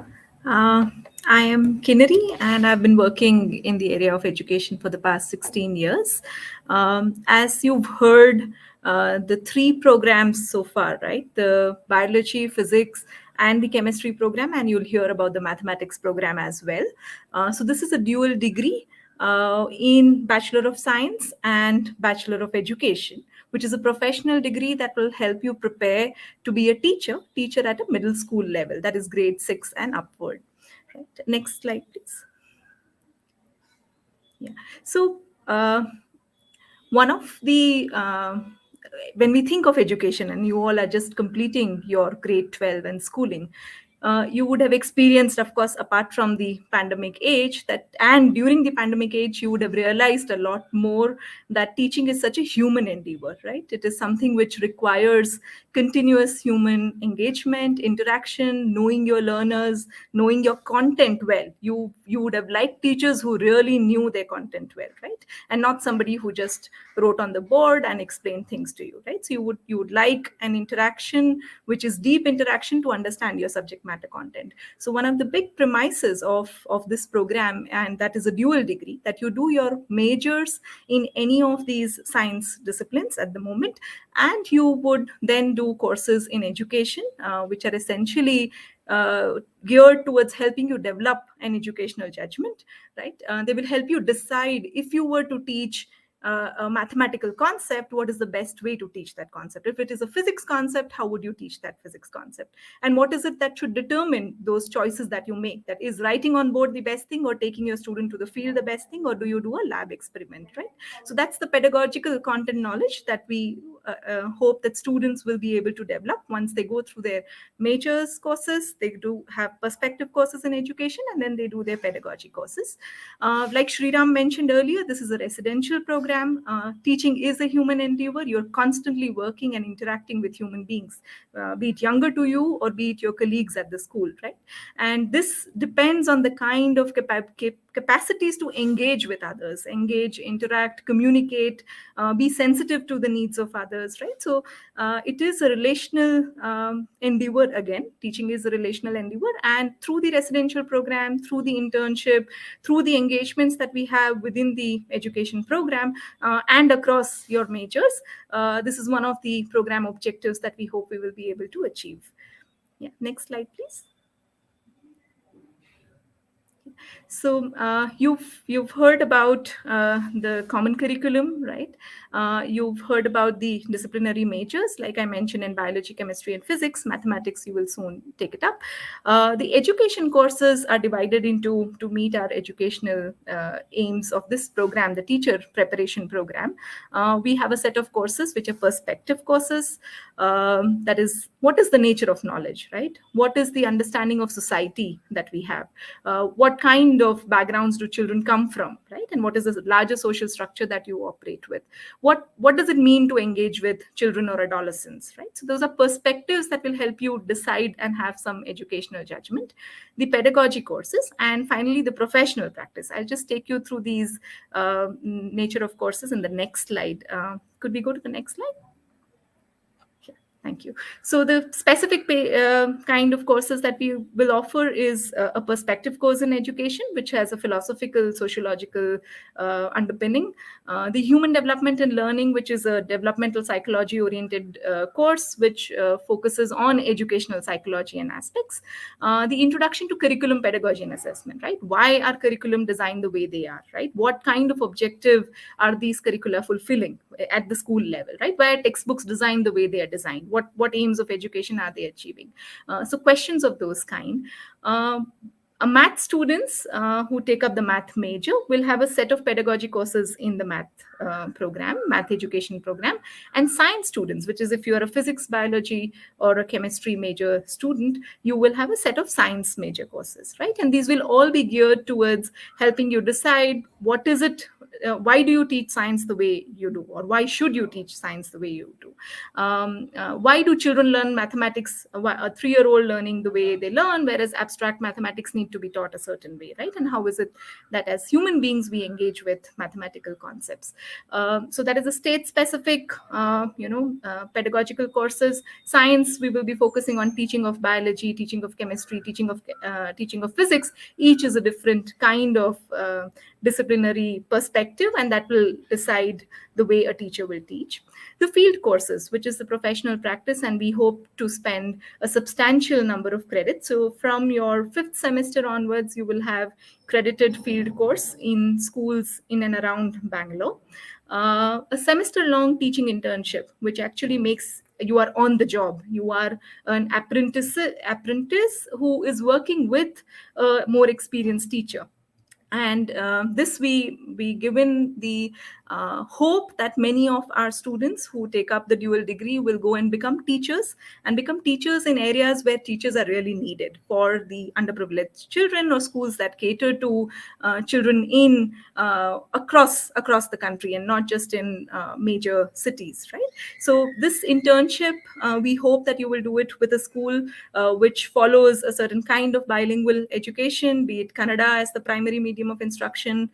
I am Kinnari, and I've been working in the area of education for the past 16 years. As you've heard, the 3 programs so far, right? The biology, physics, and the chemistry program, and you'll hear about the mathematics program as well. So this is a dual degree in Bachelor of Science and Bachelor of Education, which is a professional degree that will help you prepare to be a teacher at a middle school level, that is grade 6 and upward. Right. Next slide, please. Yeah. So one of the when we think of education, and you all are just completing your grade 12 and schooling, you would have experienced, of course, apart from the pandemic age, that and during the pandemic age, you would have realized a lot more that teaching is such a human endeavor, right? It is something which requires continuous human engagement, interaction, knowing your learners, knowing your content well. You would have liked teachers who really knew their content well, right? And not somebody who just wrote on the board and explained things to you, right? So you would like an interaction which is deep interaction to understand your subject matter content. So one of the big premises of this program, and that is a dual degree, that you do your majors in any of these science disciplines at the moment, and you would then do courses in education, which are essentially geared towards helping you develop an educational judgment, right? They will help you decide, if you were to teach a mathematical concept, what is the best way to teach that concept? If it is a physics concept, how would you teach that physics concept? And what is it that should determine those choices that you make? That is writing on board the best thing, or taking your student to the field the best thing, or do you do a lab experiment, right? So that's the pedagogical content knowledge that we hope that students will be able to develop once they go through their majors courses. They do have perspective courses in education, and then they do their pedagogy courses. Like Sriram mentioned earlier, this is a residential program. Teaching is a human endeavor. You're constantly working and interacting with human beings, be it younger to you or be it your colleagues at the school, right? And this depends on the kind of capacities to engage with others, engage, interact, communicate, be sensitive to the needs of others, right? So it is a relational endeavor. Again, teaching is a relational endeavor, and through the residential program, through the internship, through the engagements that we have within the education program, and across your majors, this is one of the program objectives that we hope we will be able to achieve. Yeah, next slide, please. So you've heard about the common curriculum, right? You've heard about the disciplinary majors, like I mentioned, in biology, chemistry, and physics. Mathematics, you will soon take it up. The education courses are divided into, to meet our educational aims of this program, the teacher preparation program. We have a set of courses which are perspective courses. That is, what is the nature of knowledge, right? What is the understanding of society that we have? What kind of backgrounds do children come from, right? And what is the larger social structure that you operate with? What does it mean to engage with children or adolescents, right? So those are perspectives that will help you decide and have some educational judgment. The pedagogy courses, and finally the professional practice. I'll just take you through these nature of courses in the next slide. Could we go to the next slide? Thank you. So the specific kind of courses that we will offer is a perspective course in education, which has a philosophical, sociological underpinning. The human development and learning, which is a developmental psychology oriented course, which focuses on educational psychology and aspects. The introduction to curriculum, pedagogy, and assessment, right? Why are curriculum designed the way they are, right? What kind of objective are these curricula fulfilling at the school level, right? Why are textbooks designed the way they are designed? What aims of education are they achieving? So questions of those kind. Math students who take up the math major will have a set of pedagogy courses in the math program, math education program. And science students, which is if you are a physics, biology, or a chemistry major student, you will have a set of science major courses, right? And these will all be geared towards helping you decide what is it, why do you teach science the way you do, or why should you teach science the way you do? Why do children learn mathematics, a 3-year-old learning the way they learn, whereas abstract mathematics need to be taught a certain way, right? And how is it that as human beings we engage with mathematical concepts? So that is a state-specific, pedagogical courses. Science, we will be focusing on teaching of biology, teaching of chemistry, teaching of physics. Each is a different kind of disciplinary perspective perspective, and that will decide the way a teacher will teach. The field courses, which is the professional practice, and we hope to spend a substantial number of credits. So from your 5th semester onwards, you will have credited field course in schools in and around Bangalore. A semester-long teaching internship, which actually makes you are on the job. You are an apprentice who is working with a more experienced teacher. And this we given the hope that many of our students who take up the dual degree will go and become teachers, and become teachers in areas where teachers are really needed for the underprivileged children, or schools that cater to children in across the country, and not just in major cities, right? So this internship, we hope that you will do it with a school which follows a certain kind of bilingual education, be it Kannada as the primary medium of instruction,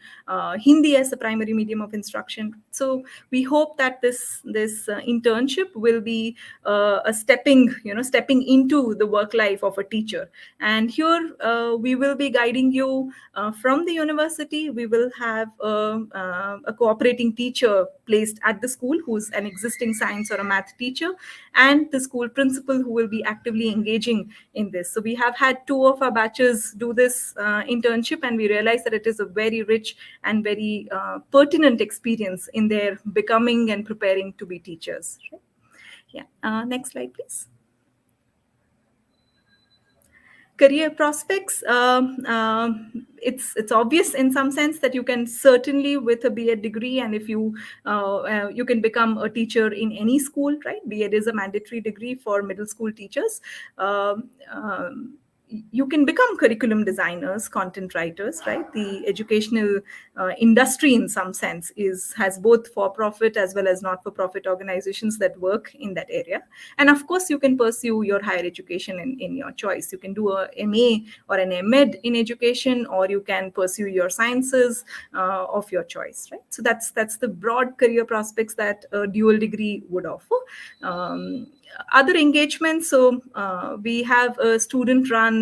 Hindi as the primary medium of instruction. So we hope that this internship will be a stepping into the work life of a teacher. And here we will be guiding you from the university. We will have a cooperating teacher placed at the school who's an existing science or a math teacher, and the school principal who will be actively engaging in this. So we have had 2 of our batches do this internship, and we realized that it is a very rich and very pertinent experience in their becoming and preparing to be teachers. Right? Yeah. Next slide, please. Career prospects, it's obvious in some sense that you can certainly, with a B.Ed degree, and if you you can become a teacher in any school, right? B.Ed is a mandatory degree for middle school teachers. You can become curriculum designers, content writers, right? The educational industry in some sense has both for-profit as well as not-for-profit organizations that work in that area. And of course, you can pursue your higher education in your choice. You can do a MA or an M.Ed in education, or you can pursue your sciences of your choice, right? So that's the broad career prospects that a dual degree would offer. Other engagements, so we have a student run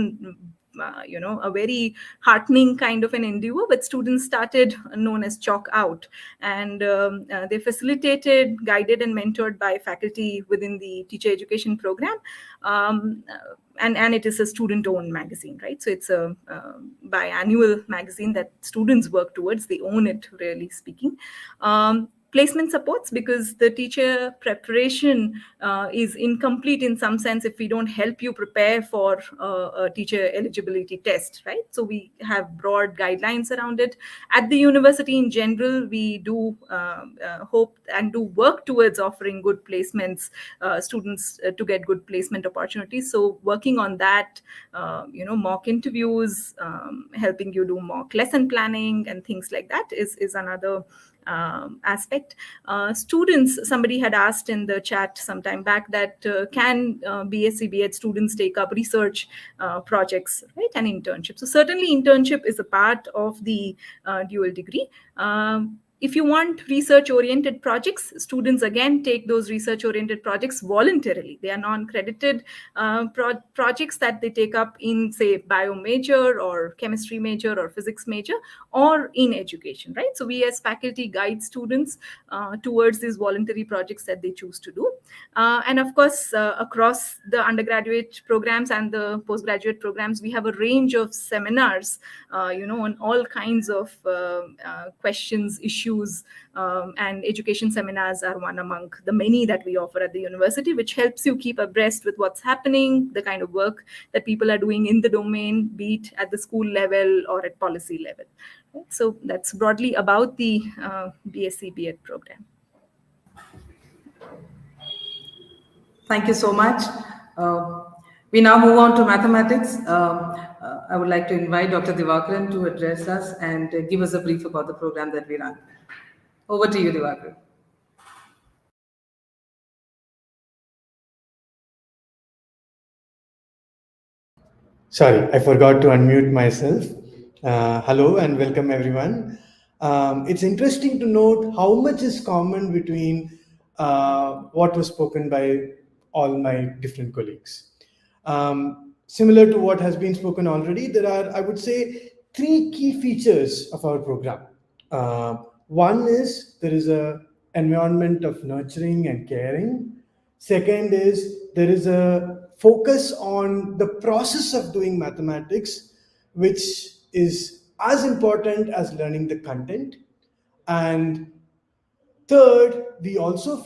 a very heartening kind of an endeavor with students started known as Chalk Out, and they're facilitated, guided and mentored by faculty within the teacher education program, and it is a student-owned magazine, right? So it's a biannual magazine that students work towards. They own it, really speaking. Placement supports, because the teacher preparation is incomplete in some sense if we don't help you prepare for a teacher eligibility test, right? So we have broad guidelines around it. At the university in general, we do hope and do work towards offering good placements, students to get good placement opportunities. So working on that, mock interviews, helping you do mock lesson planning and things like that is another aspect. Students, somebody had asked in the chat some time back that can B.Sc.B.Ed students take up research projects, right, and internship. So certainly internship is a part of the dual degree. If you want research-oriented projects, students again take those research-oriented projects voluntarily. They are non-credited projects that they take up in, say, bio major or chemistry major or physics major, or in education, right? So we as faculty guide students towards these voluntary projects that they choose to do. And of course, across the undergraduate programs and the postgraduate programs, we have a range of seminars, on all kinds of questions, issues, and education seminars are one among the many that we offer at the university, which helps you keep abreast with what's happening, the kind of work that people are doing in the domain, be it at the school level or at policy level. So that's broadly about the B.Sc.B.Ed program. Thank you so much. We now move on to mathematics. I would like to invite Dr. Divakaran to address us and give us a brief about the program that we run. Over to you, Divakaran. Sorry, I forgot to unmute myself. Hello and welcome everyone. It's interesting to note how much is common between what was spoken by all my different colleagues. Similar to what has been spoken already, there are, I would say, 3 key features of our program. One is there is a environment of nurturing and caring. Second is there is a focus on the process of doing mathematics, which is as important as learning the content. And third, we also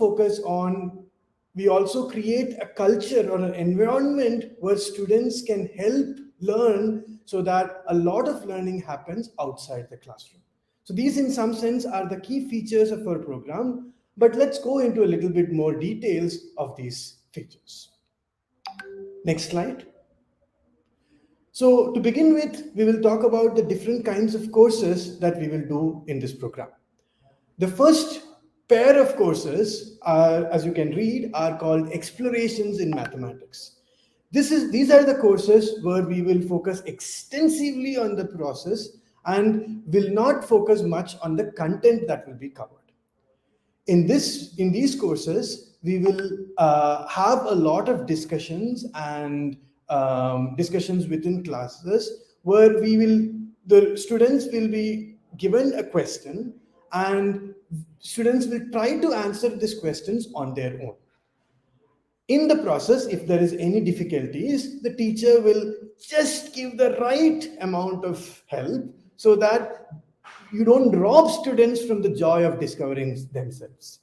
create a culture or an environment where students can help learn so that a lot of learning happens outside the classroom. So these in some sense are the key features of our program, but let's go into a little bit more details of these features. Next slide. So to begin with, we will talk about the different kinds of courses that we will do in this program. The first pair of courses are, as you can read, are called Explorations in Mathematics. These are the courses where we will focus extensively on the process and will not focus much on the content that will be covered. In these courses, we will have a lot of discussions and discussions within classes where the students will be given a question and students will try to answer these questions on their own. In the process, if there is any difficulties, the teacher will just give the right amount of help so that you don't rob students from the joy of discovering themselves.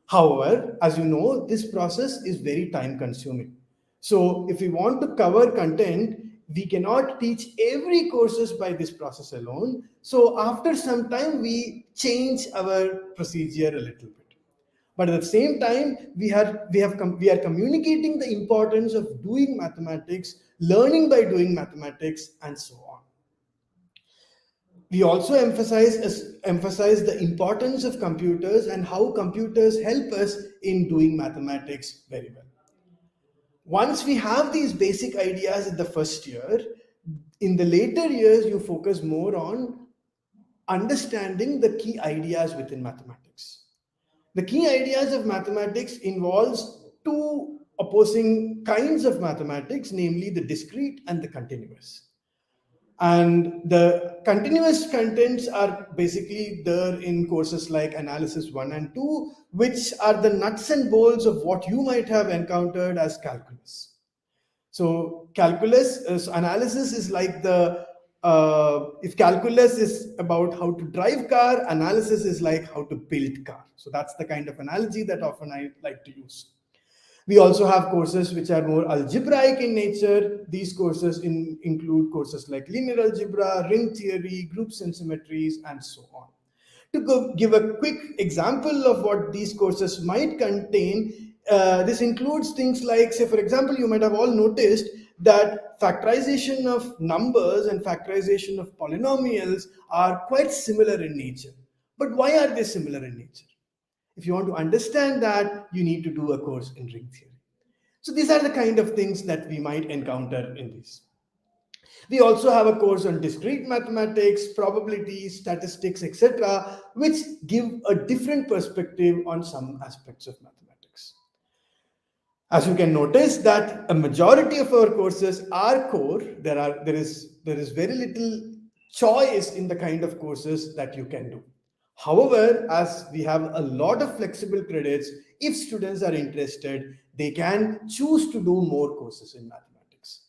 However, as you know, this process is very time consuming. So if we want to cover content, we cannot teach every courses by this process alone. So after some time, we change our procedure a little bit. But at the same time, we are communicating the importance of doing mathematics, learning by doing mathematics, and so on. We also emphasize the importance of computers and how computers help us in doing mathematics very well. Once we have these basic ideas in the first year, in the later years, you focus more on understanding the key ideas within mathematics. The key ideas of mathematics involves two opposing kinds of mathematics, namely the discrete and the continuous. And the continuous contents are basically there in courses like Analysis 1 and 2, which are the nuts and bolts of what you might have encountered as calculus. So analysis is like if calculus is about how to drive car, analysis is like how to build car. So that's the kind of analogy that often I like to use. We also have courses which are more algebraic in nature. These courses include courses like linear algebra, ring theory, groups and symmetries, and so on. To give a quick example of what these courses might contain, this includes things like, say, for example, you might have all noticed that factorization of numbers and factorization of polynomials are quite similar in nature. But why are they similar in nature? If you want to understand that, you need to do a course in ring theory. So these are the kind of things that we might encounter in this. We also have a course on discrete mathematics, probability, statistics, etc., which give a different perspective on some aspects of mathematics. As you can notice that a majority of our courses are core. There is very little choice in the kind of courses that you can do. However, as we have a lot of flexible credits, if students are interested, they can choose to do more courses in mathematics.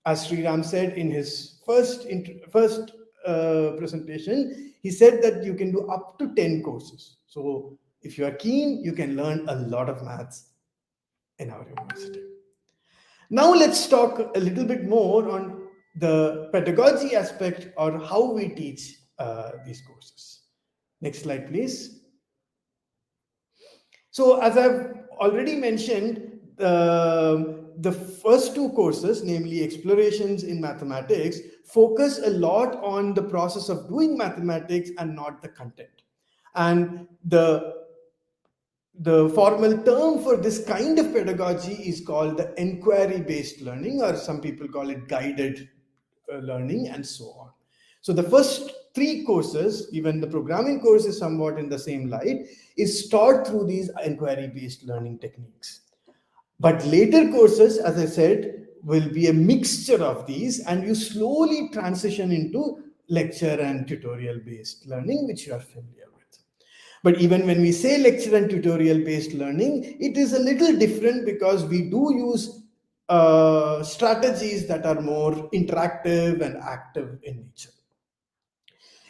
As Sriram said in his first presentation, he said that you can do up to 10 courses. So if you are keen, you can learn a lot of maths in our university. Now let's talk a little bit more on the pedagogy aspect or how we teach these courses. Next slide, please. So as I've already mentioned, the first two courses, namely Explorations in Mathematics, focus a lot on the process of doing mathematics and not the content. And the formal term for this kind of pedagogy is called the inquiry-based learning, or some people call it guided learning, and so on. So the first three courses, even the programming course is somewhat in the same light, is taught through these inquiry-based learning techniques. But later courses, as I said, will be a mixture of these, and you slowly transition into lecture and tutorial-based learning, which you are familiar with. But even when we say lecture and tutorial based learning, it is a little different because we do use strategies that are more interactive and active in nature.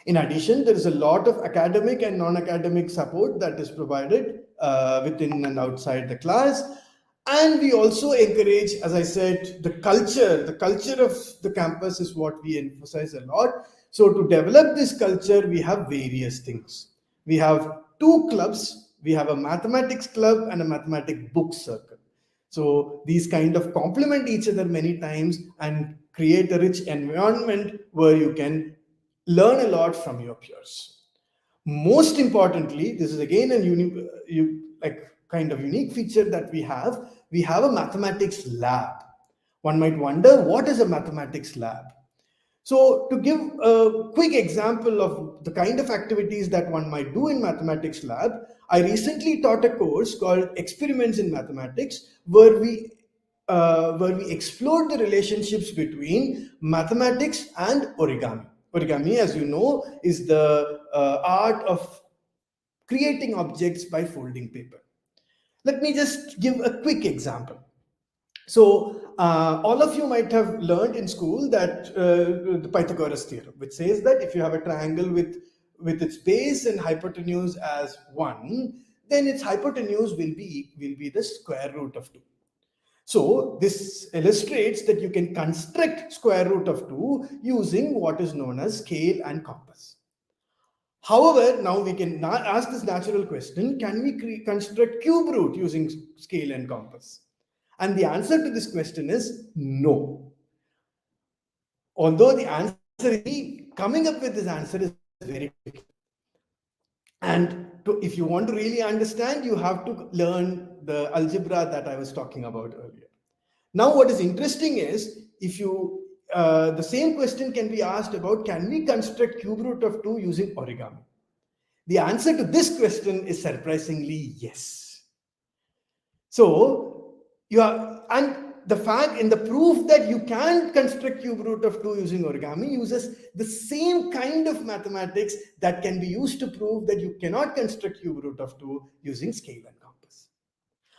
In addition, there is a lot of academic and non-academic support that is provided within and outside the class. And we also encourage, as I said, the culture of the campus is what we emphasize a lot. So to develop this culture, we have various things. We have two clubs. We have a mathematics club and a mathematics book circle. So these kind of complement each other many times and create a rich environment where you can learn a lot from your peers. Most importantly, this is again a kind of unique feature that we have. We have a mathematics lab. One might wonder, what is a mathematics lab? So to give a quick example of the kind of activities that one might do in mathematics lab, I recently taught a course called Experiments in Mathematics, where we explored the relationships between mathematics and origami. Origami, as you know, is the art of creating objects by folding paper. Let me just give a quick example. So all of you might have learned in school that the Pythagoras theorem, which says that if you have a triangle with its base and hypotenuse as 1, then its hypotenuse will be the square root of 2. So this illustrates that you can construct square root of 2 using what is known as scale and compass. However, now we can ask this natural question, can we construct cube root using scale and compass? And the answer to this question is no. Although the answer is, coming up with this answer is very difficult. And if you want to really understand, you have to learn the algebra that I was talking about earlier. Now, what is interesting is, if you the same question can be asked about, can we construct cube root of 2 using origami? The answer to this question is surprisingly yes. So and the fact in the proof that you can construct cube root of 2 using origami uses the same kind of mathematics that can be used to prove that you cannot construct cube root of 2 using scale and compass.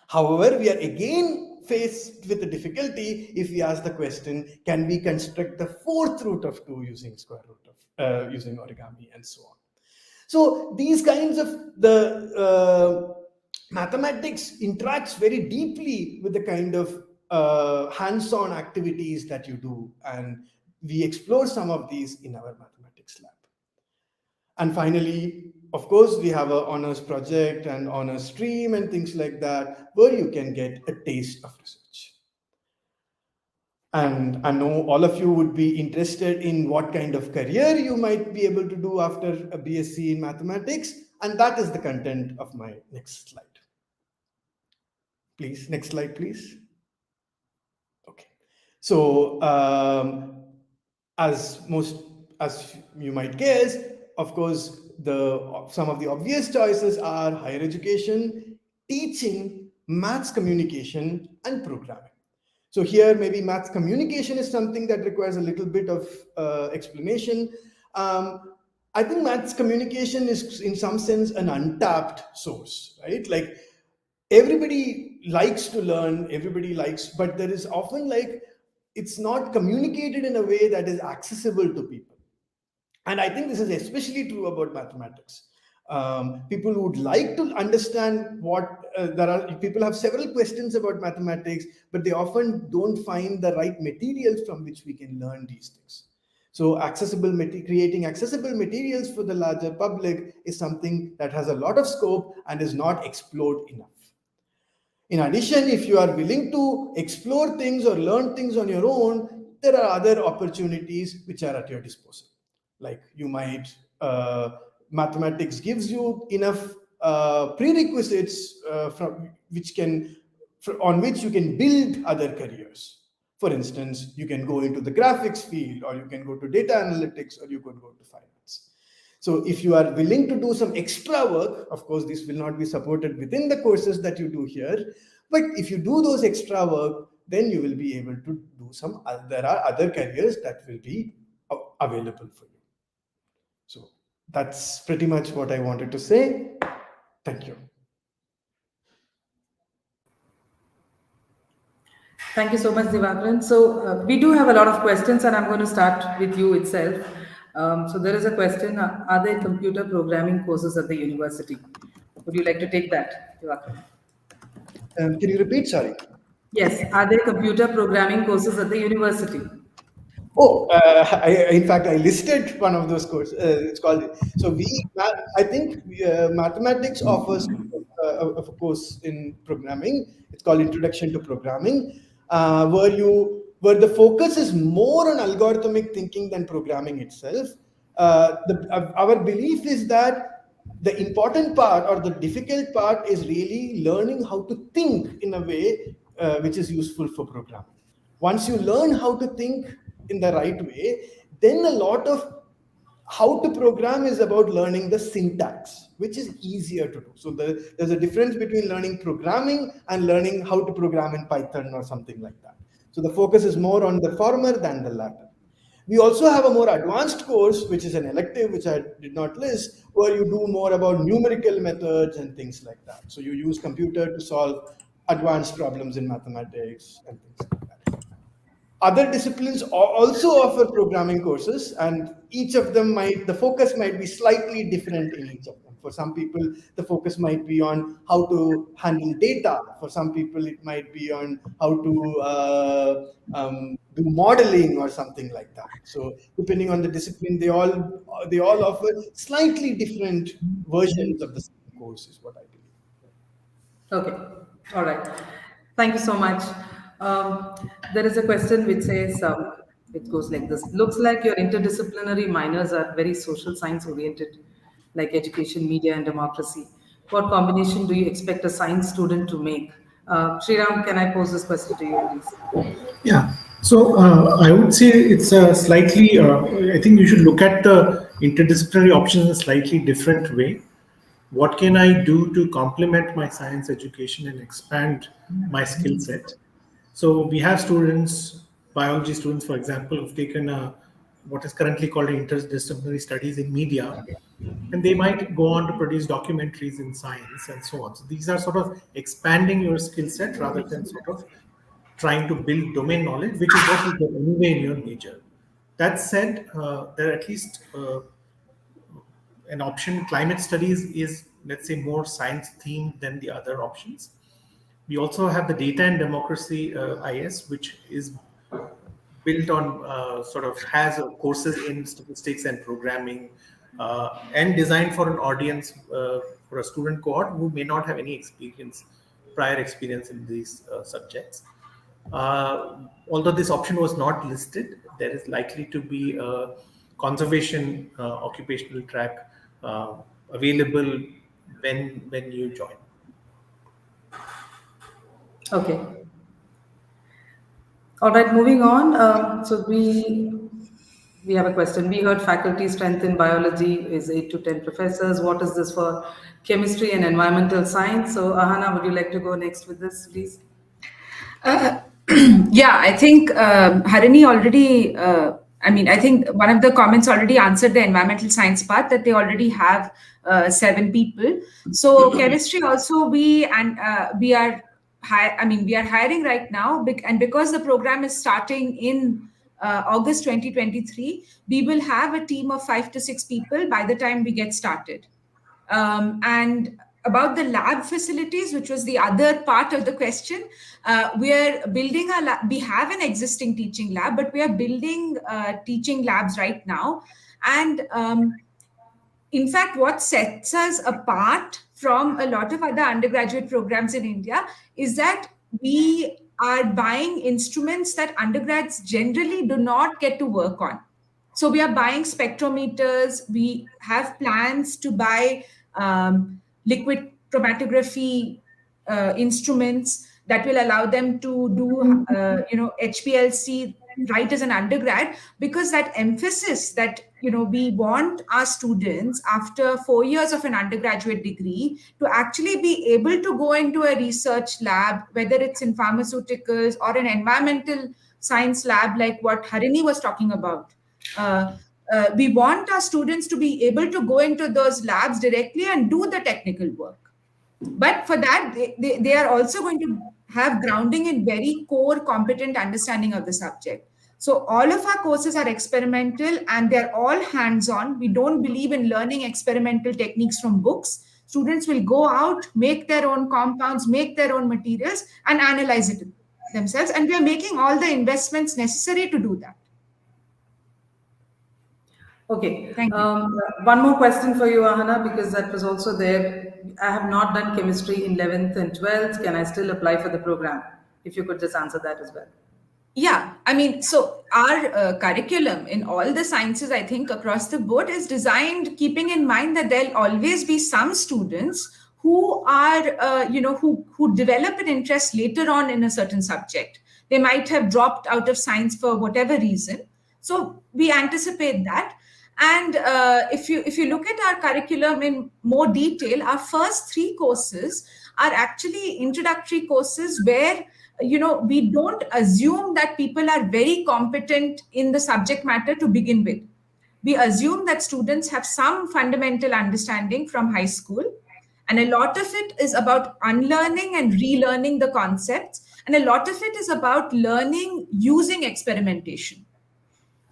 However, we are again faced with a difficulty if we ask the question, can we construct the fourth root of 2 using square root of using origami, and so on. So these kinds of the mathematics interacts very deeply with the kind of hands-on activities that you do, and we explore some of these in our mathematics lab. And finally, of course, we have an honors project and honors stream and things like that, where you can get a taste of research. And I know all of you would be interested in what kind of career you might be able to do after a B.Sc in mathematics, and that is the content of my next slide. Please, next slide, please. Okay. So, as you might guess, of course, some of the obvious choices are higher education, teaching, maths communication, and programming. So here, maybe maths communication is something that requires a little bit of explanation. I think maths communication is, in some sense, an untapped source, right? Like, everybody likes to learn, but there is often it's not communicated in a way that is accessible to people. And I think this is especially true about mathematics. People would like to understand people have several questions about mathematics, but they often don't find the right materials from which we can learn these things. So creating accessible materials for the larger public is something that has a lot of scope and is not explored enough. In addition, if you are willing to explore things or learn things on your own, there are other opportunities which are at your disposal. Like you might, mathematics gives you enough prerequisites on which you can build other careers. For instance, you can go into the graphics field, or you can go to data analytics, or you could go to finance. So if you are willing to do some extra work, of course, this will not be supported within the courses that you do here. But if you do those extra work, then you will be able to do there are other careers that will be available for you. So that's pretty much what I wanted to say. Thank you. Thank you so much, Divakran. So we do have a lot of questions, and I'm going to start with you itself. So there is a question: Are there computer programming courses at the university? Would you like to take that, Divakran? Can you repeat? Sorry. Yes. Are there computer programming courses at the university? Oh, in fact, I listed one of those courses. It's called, so I think mathematics offers a course in programming. It's called Introduction to Programming, where the focus is more on algorithmic thinking than programming itself. Our belief is that the important part or the difficult part is really learning how to think in a way which is useful for programming. Once you learn how to think in the right way, then a lot of how to program is about learning the syntax, which is easier to do. So there's a difference between learning programming and learning how to program in Python or something like that. So the focus is more on the former than the latter. We also have a more advanced course, which is an elective, which I did not list, where you do more about numerical methods and things like that. So you use computer to solve advanced problems in mathematics and things like that. Other disciplines also offer programming courses, and each of them the focus might be slightly different in each of them. For some people, the focus might be on how to handle data. For some people, it might be on how to do modeling or something like that. So depending on the discipline, they all offer slightly different versions of the same course, is what I believe. Okay. All right. Thank you so much. There is a question which says, it goes like this: Looks like your interdisciplinary minors are very social science oriented, like education, media, and democracy. What combination do you expect a science student to make? Sriram, can I pose this question to you, please? Yeah. So I would say it's a slightly, I think you should look at the interdisciplinary options in a slightly different way. What can I do to complement my science education and expand my skill set? So we have students, biology students, for example, who've taken what is currently called interdisciplinary studies in media, and they might go on to produce documentaries in science and so on. So these are sort of expanding your skill set rather than sort of trying to build domain knowledge, which is what you get anyway in your major. That said, there are at least an option. Climate studies is, let's say, more science themed than the other options. We also have the data and democracy IS, which is built on has courses in statistics and programming, and designed for an audience, for a student cohort who may not have any prior experience in these subjects. Although this option was not listed, there is likely to be a conservation occupational track available when you join. Okay. All right, moving on. So we have a question. We heard faculty strength in biology is 8 to 10 professors. What is this for chemistry and environmental science? So Ahana, would you like to go next with this, please? Yeah, I think Harini already, I think one of the comments already answered the environmental science part, that they already have 7 people. So chemistry also we are we are hiring right now, and because the program is starting in August 2023, we will have a team of 5 to 6 people by the time we get started. And about the lab facilities, which was the other part of the question, we are building a lab. We have an existing teaching lab, but we are building teaching labs right now. And in fact, what sets us apart from a lot of other undergraduate programs in India is that we are buying instruments that undergrads generally do not get to work on. So we are buying spectrometers. We have plans to buy liquid chromatography instruments that will allow them to do, HPLC right as an undergrad, because that emphasis that we want our students after 4 years of an undergraduate degree to actually be able to go into a research lab, whether it's in pharmaceuticals or an environmental science lab like what Harini was talking about. We want our students to be able to go into those labs directly and do the technical work. But for that, they are also going to have grounding in very core competent understanding of the subject. So all of our courses are experimental and they're all hands-on. We don't believe in learning experimental techniques from books. Students will go out, make their own compounds, make their own materials, and analyze it themselves. And we are making all the investments necessary to do that. Okay. Thank you. One more question for you, Ahana, because that was also there. I have not done chemistry in 11th and 12th. Can I still apply for the program? If you could just answer that as well. Yeah, I mean, so our curriculum in all the sciences, I think, across the board is designed keeping in mind that there'll always be some students who are, who develop an interest later on in a certain subject. They might have dropped out of science for whatever reason. So we anticipate that. And if you look at our curriculum in more detail, our first three courses are actually introductory courses where we don't assume that people are very competent in the subject matter to begin with. We assume that students have some fundamental understanding from high school, and a lot of it is about unlearning and relearning the concepts, and a lot of it is about learning using experimentation.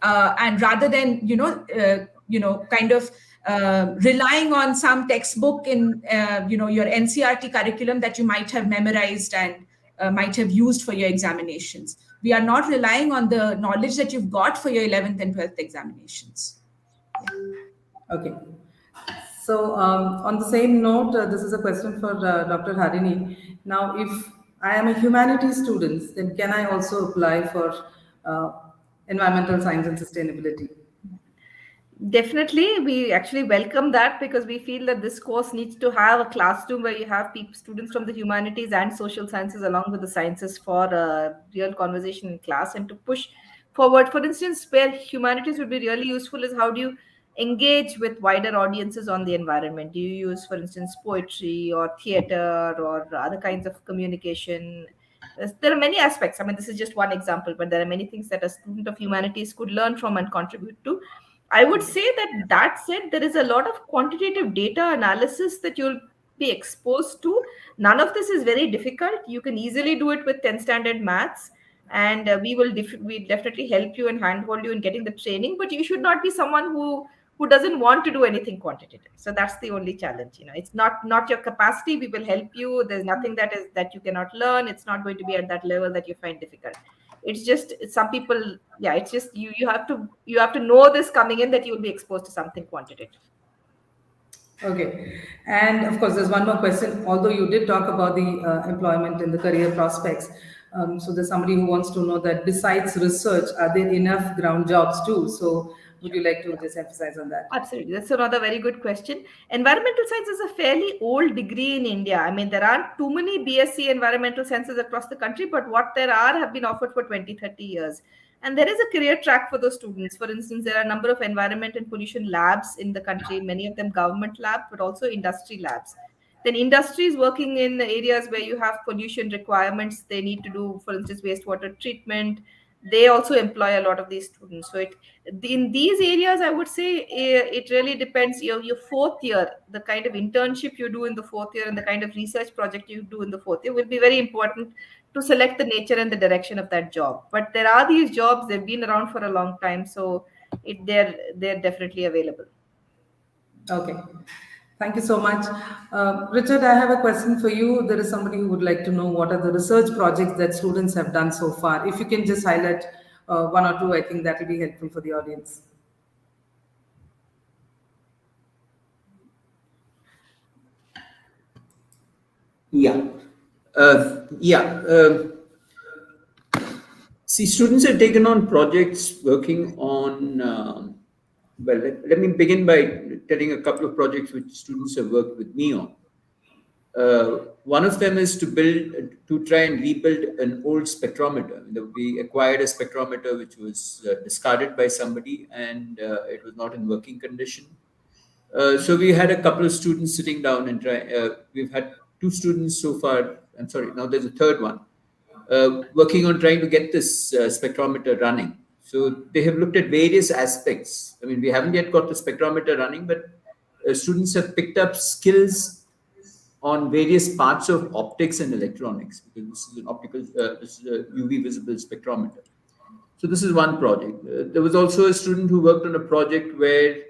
And rather than kind of relying on some textbook in your NCRT curriculum that you might have memorized and might have used for your examinations. We are not relying on the knowledge that you've got for your 11th and 12th examinations. Okay. So, on the same note, this is a question for Dr. Harini. Now, if I am a humanities student, then can I also apply for uh, environmental science and sustainability? Definitely, we actually welcome that because we feel that this course needs to have a classroom where you have people, students from the humanities and social sciences along with the sciences for real conversation in class and to push forward. For instance, where humanities would be really useful is how do you engage with wider audiences on the environment? Do you use, for instance, poetry or theater or other kinds of communication? There are many aspects. I mean, this is just one example, but there are many things that a student of humanities could learn from and contribute to. I would say that said, there is a lot of quantitative data analysis that you'll be exposed to. None of this is very difficult. You can easily do it with 10th standard maths, and we definitely help you and handhold you in getting the training. But you should not be someone who doesn't want to do anything quantitative. So that's the only challenge. It's not your capacity. We will help you. There's nothing that you cannot learn. It's not going to be at that level that you find difficult. It's just some people, yeah, it's just you have to know this coming in that you'll be exposed to something quantitative. Okay. And of course, there's one more question. Although you did talk about the employment and the career prospects, so there's somebody who wants to know that besides research, are there enough ground jobs too? So would you like to just emphasize on that? Absolutely. That's another very good question. Environmental science is a fairly old degree in India. I mean, there aren't too many BSc environmental sciences across the country, but what there are have been offered for 20, 30 years. And there is a career track for those students. For instance, there are a number of environment and pollution labs in the country, many of them government labs, but also industry labs. Then industries working in areas where you have pollution requirements, they need to do, for instance, wastewater treatment. They also employ a lot of these students. So in these areas, I would say it really depends. Your fourth year, the kind of internship you do in the fourth year and the kind of research project you do in the fourth year will be very important to select the nature and the direction of that job. But there are these jobs, they've been around for a long time, so they're definitely available. Okay. Thank you so much. Richard, I have a question for you. There is somebody who would like to know what are the research projects that students have done so far. If you can just highlight one or two, I think that will be helpful for the audience. Yeah. Yeah. See, students have taken on projects working on, let me begin by telling a couple of projects which students have worked with me on. One of them is to try and rebuild an old spectrometer. We acquired a spectrometer which was discarded by somebody and it was not in working condition. So we had a couple of students sitting down and we've had two students so far. I'm sorry, now there's a third one working on trying to get this spectrometer running. So they have looked at various aspects. I mean, we haven't yet got the spectrometer running, but students have picked up skills on various parts of optics and electronics, because this is an optical, this is a UV visible spectrometer. So this is one project. There was also a student who worked on a project where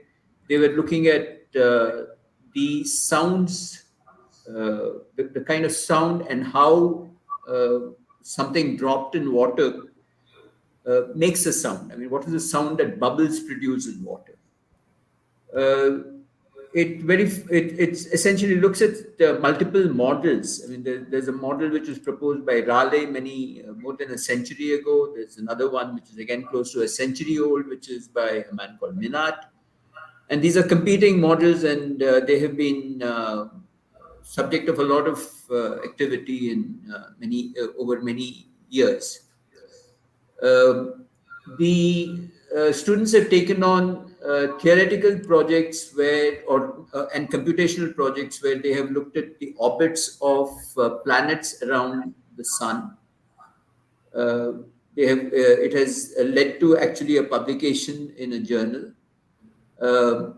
they were looking at the sounds, the kind of sound and how something dropped in water makes a sound. I mean, what is the sound that bubbles produce in water? It essentially looks at multiple models. I mean, there's a model which was proposed by Raleigh more than a century ago. There's another one which is again close to a century old, which is by a man called Minard. And these are competing models, and they have been subject of a lot of activity in over many years. The students have taken on theoretical projects and computational projects where they have looked at the orbits of planets around the sun. It has led to actually a publication in a journal where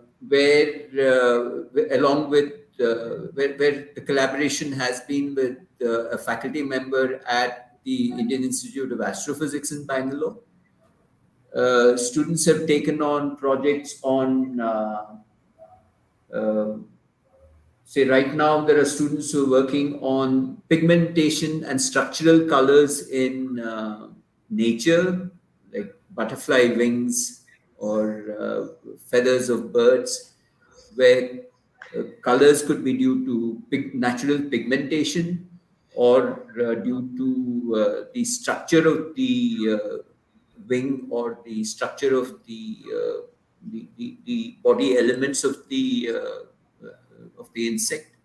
the collaboration has been with a faculty member at the Indian Institute of Astrophysics in Bangalore. Students have taken on projects on, say right now there are students who are working on pigmentation and structural colors in nature, like butterfly wings or feathers of birds, where colors could be due to natural pigmentation or due to the structure of the wing or the structure of the body elements of the insect.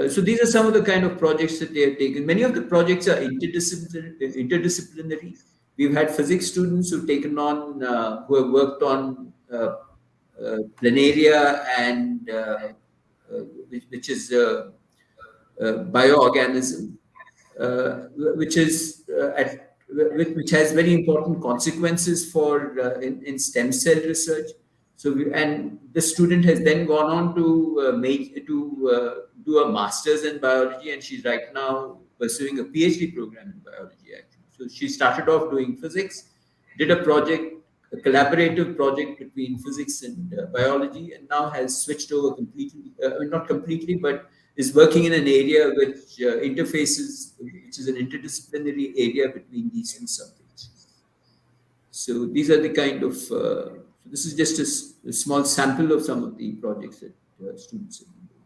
So these are some of the kind of projects that they have taken. Many of the projects are interdisciplinary. We've had physics students who've taken on, who have worked on planaria and which is a bioorganism, which has very important consequences for in stem cell research. So, and the student has then gone on to do a master's in biology, and she's right now pursuing a PhD program in biology. Actually, so she started off doing physics, did a collaborative project between physics and biology, and now has switched over completely. Not completely, but is working in an area which interfaces, which is an interdisciplinary area between these two subjects. So these are the kind of, this is just a small sample of some of the projects that students have been doing.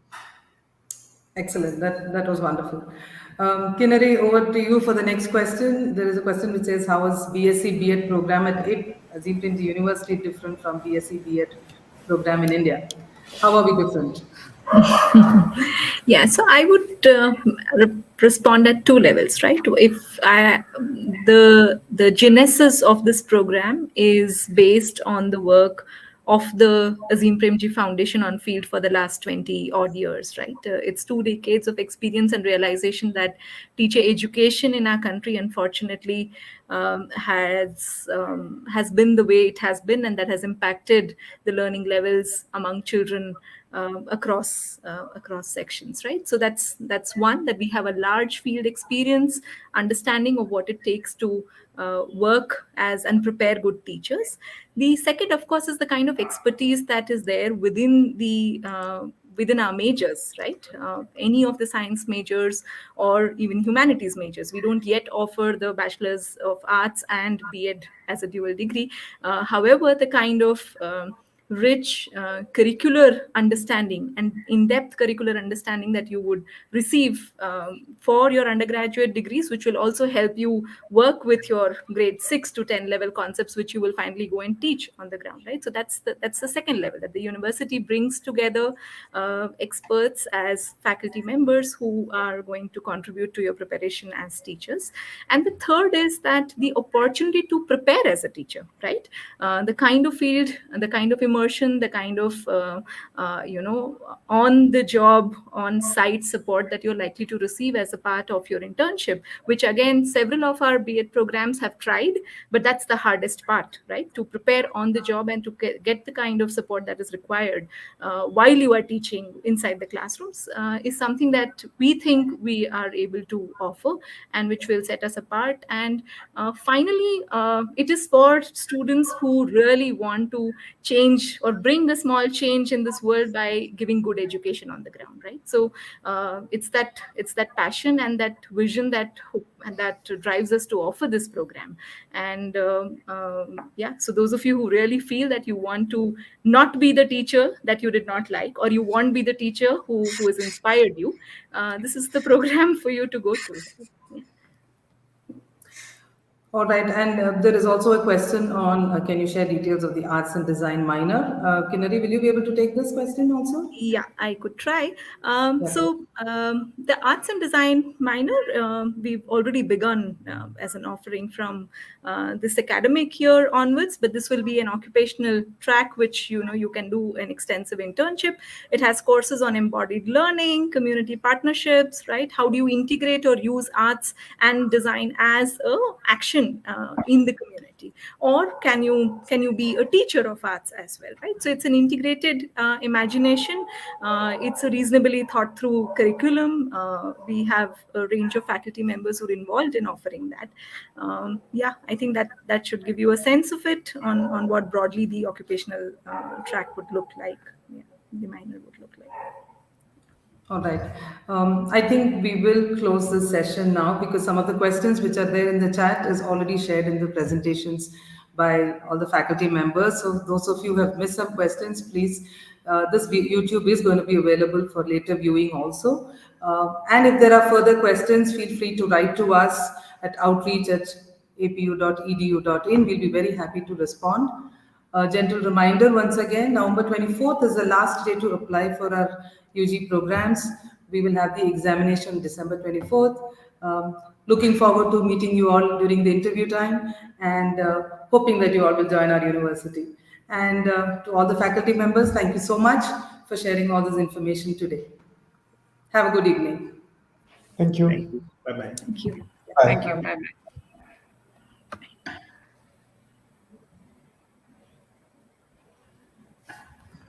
Excellent. That was wonderful. Kinnari, over to you for the next question. There is a question which says, how is B.Sc.B.Ed program at Azim Premji University different from B.Sc.B.Ed program in India? How are we different? Yeah, so I would respond at two levels, right? The genesis of this program is based on the work of the Azim Premji Foundation on field for the last 20 odd years, right? It's 2 decades of experience and realization that teacher education in our country, unfortunately, has been the way it has been, and that has impacted the learning levels among children across sections, right? So that's one, that we have a large field experience, understanding of what it takes to work as and prepare good teachers. The second, of course, is the kind of expertise that is there within our majors, right? Any of the science majors or even humanities majors. We don't yet offer the Bachelor's of Arts and B.Ed as a dual degree. However, the kind of rich curricular understanding and in-depth curricular understanding that you would receive for your undergraduate degrees, which will also help you work with your grade 6 to 10 level concepts, which you will finally go and teach on the ground, right? So that's the second level, that the university brings together experts as faculty members who are going to contribute to your preparation as teachers. And the third is that the opportunity to prepare as a teacher, right? The kind of field and the kind of immersion immersion, the kind of on the job, on site support that you're likely to receive as a part of your internship, which again several of our B.Ed programs have tried, but that's the hardest part, right? To prepare on the job and to get the kind of support that is required while you are teaching inside the classrooms is something that we think we are able to offer and which will set us apart. And finally, it is for students who really want to change or bring a small change in this world by giving good education on the ground, right? So it's that passion and that vision that drives us to offer this program. And yeah, so those of you who really feel that you want to not be the teacher that you did not like, or you want to be the teacher who has inspired you, this is the program for you to go through. Yeah. All right, and there is also a question on can you share details of the arts and design minor? Kinnari, will you be able to take this question also? Yeah, I could try. Yeah. The arts and design minor, we've already begun as an offering from this academic year onwards, but this will be an occupational track, which you can do an extensive internship. It has courses on embodied learning, community partnerships, right? How do you integrate or use arts and design as a action in the community? Or can you be a teacher of arts as well, right? So it's an integrated imagination. It's a reasonably thought through curriculum. We have a range of faculty members who are involved in offering that. Yeah, I think that should give you a sense of it on what broadly the occupational track would look like. Yeah, the minor would look like. All right. I think we will close this session now because some of the questions which are there in the chat is already shared in the presentations by all the faculty members. So those of you who have missed some questions, please, YouTube is going to be available for later viewing also. And if there are further questions, feel free to write to us at outreach@apu.edu.in. We'll be very happy to respond. A gentle reminder once again, November 24th is the last day to apply for our UG programs. We will have the examination December 24th. Looking forward to meeting you all during the interview time and hoping that you all will join our university. And to all the faculty members, thank you so much for sharing all this information today. Have a good evening. Thank you. Thank you. Bye-bye. Thank you. Bye. Thank you. Bye-bye.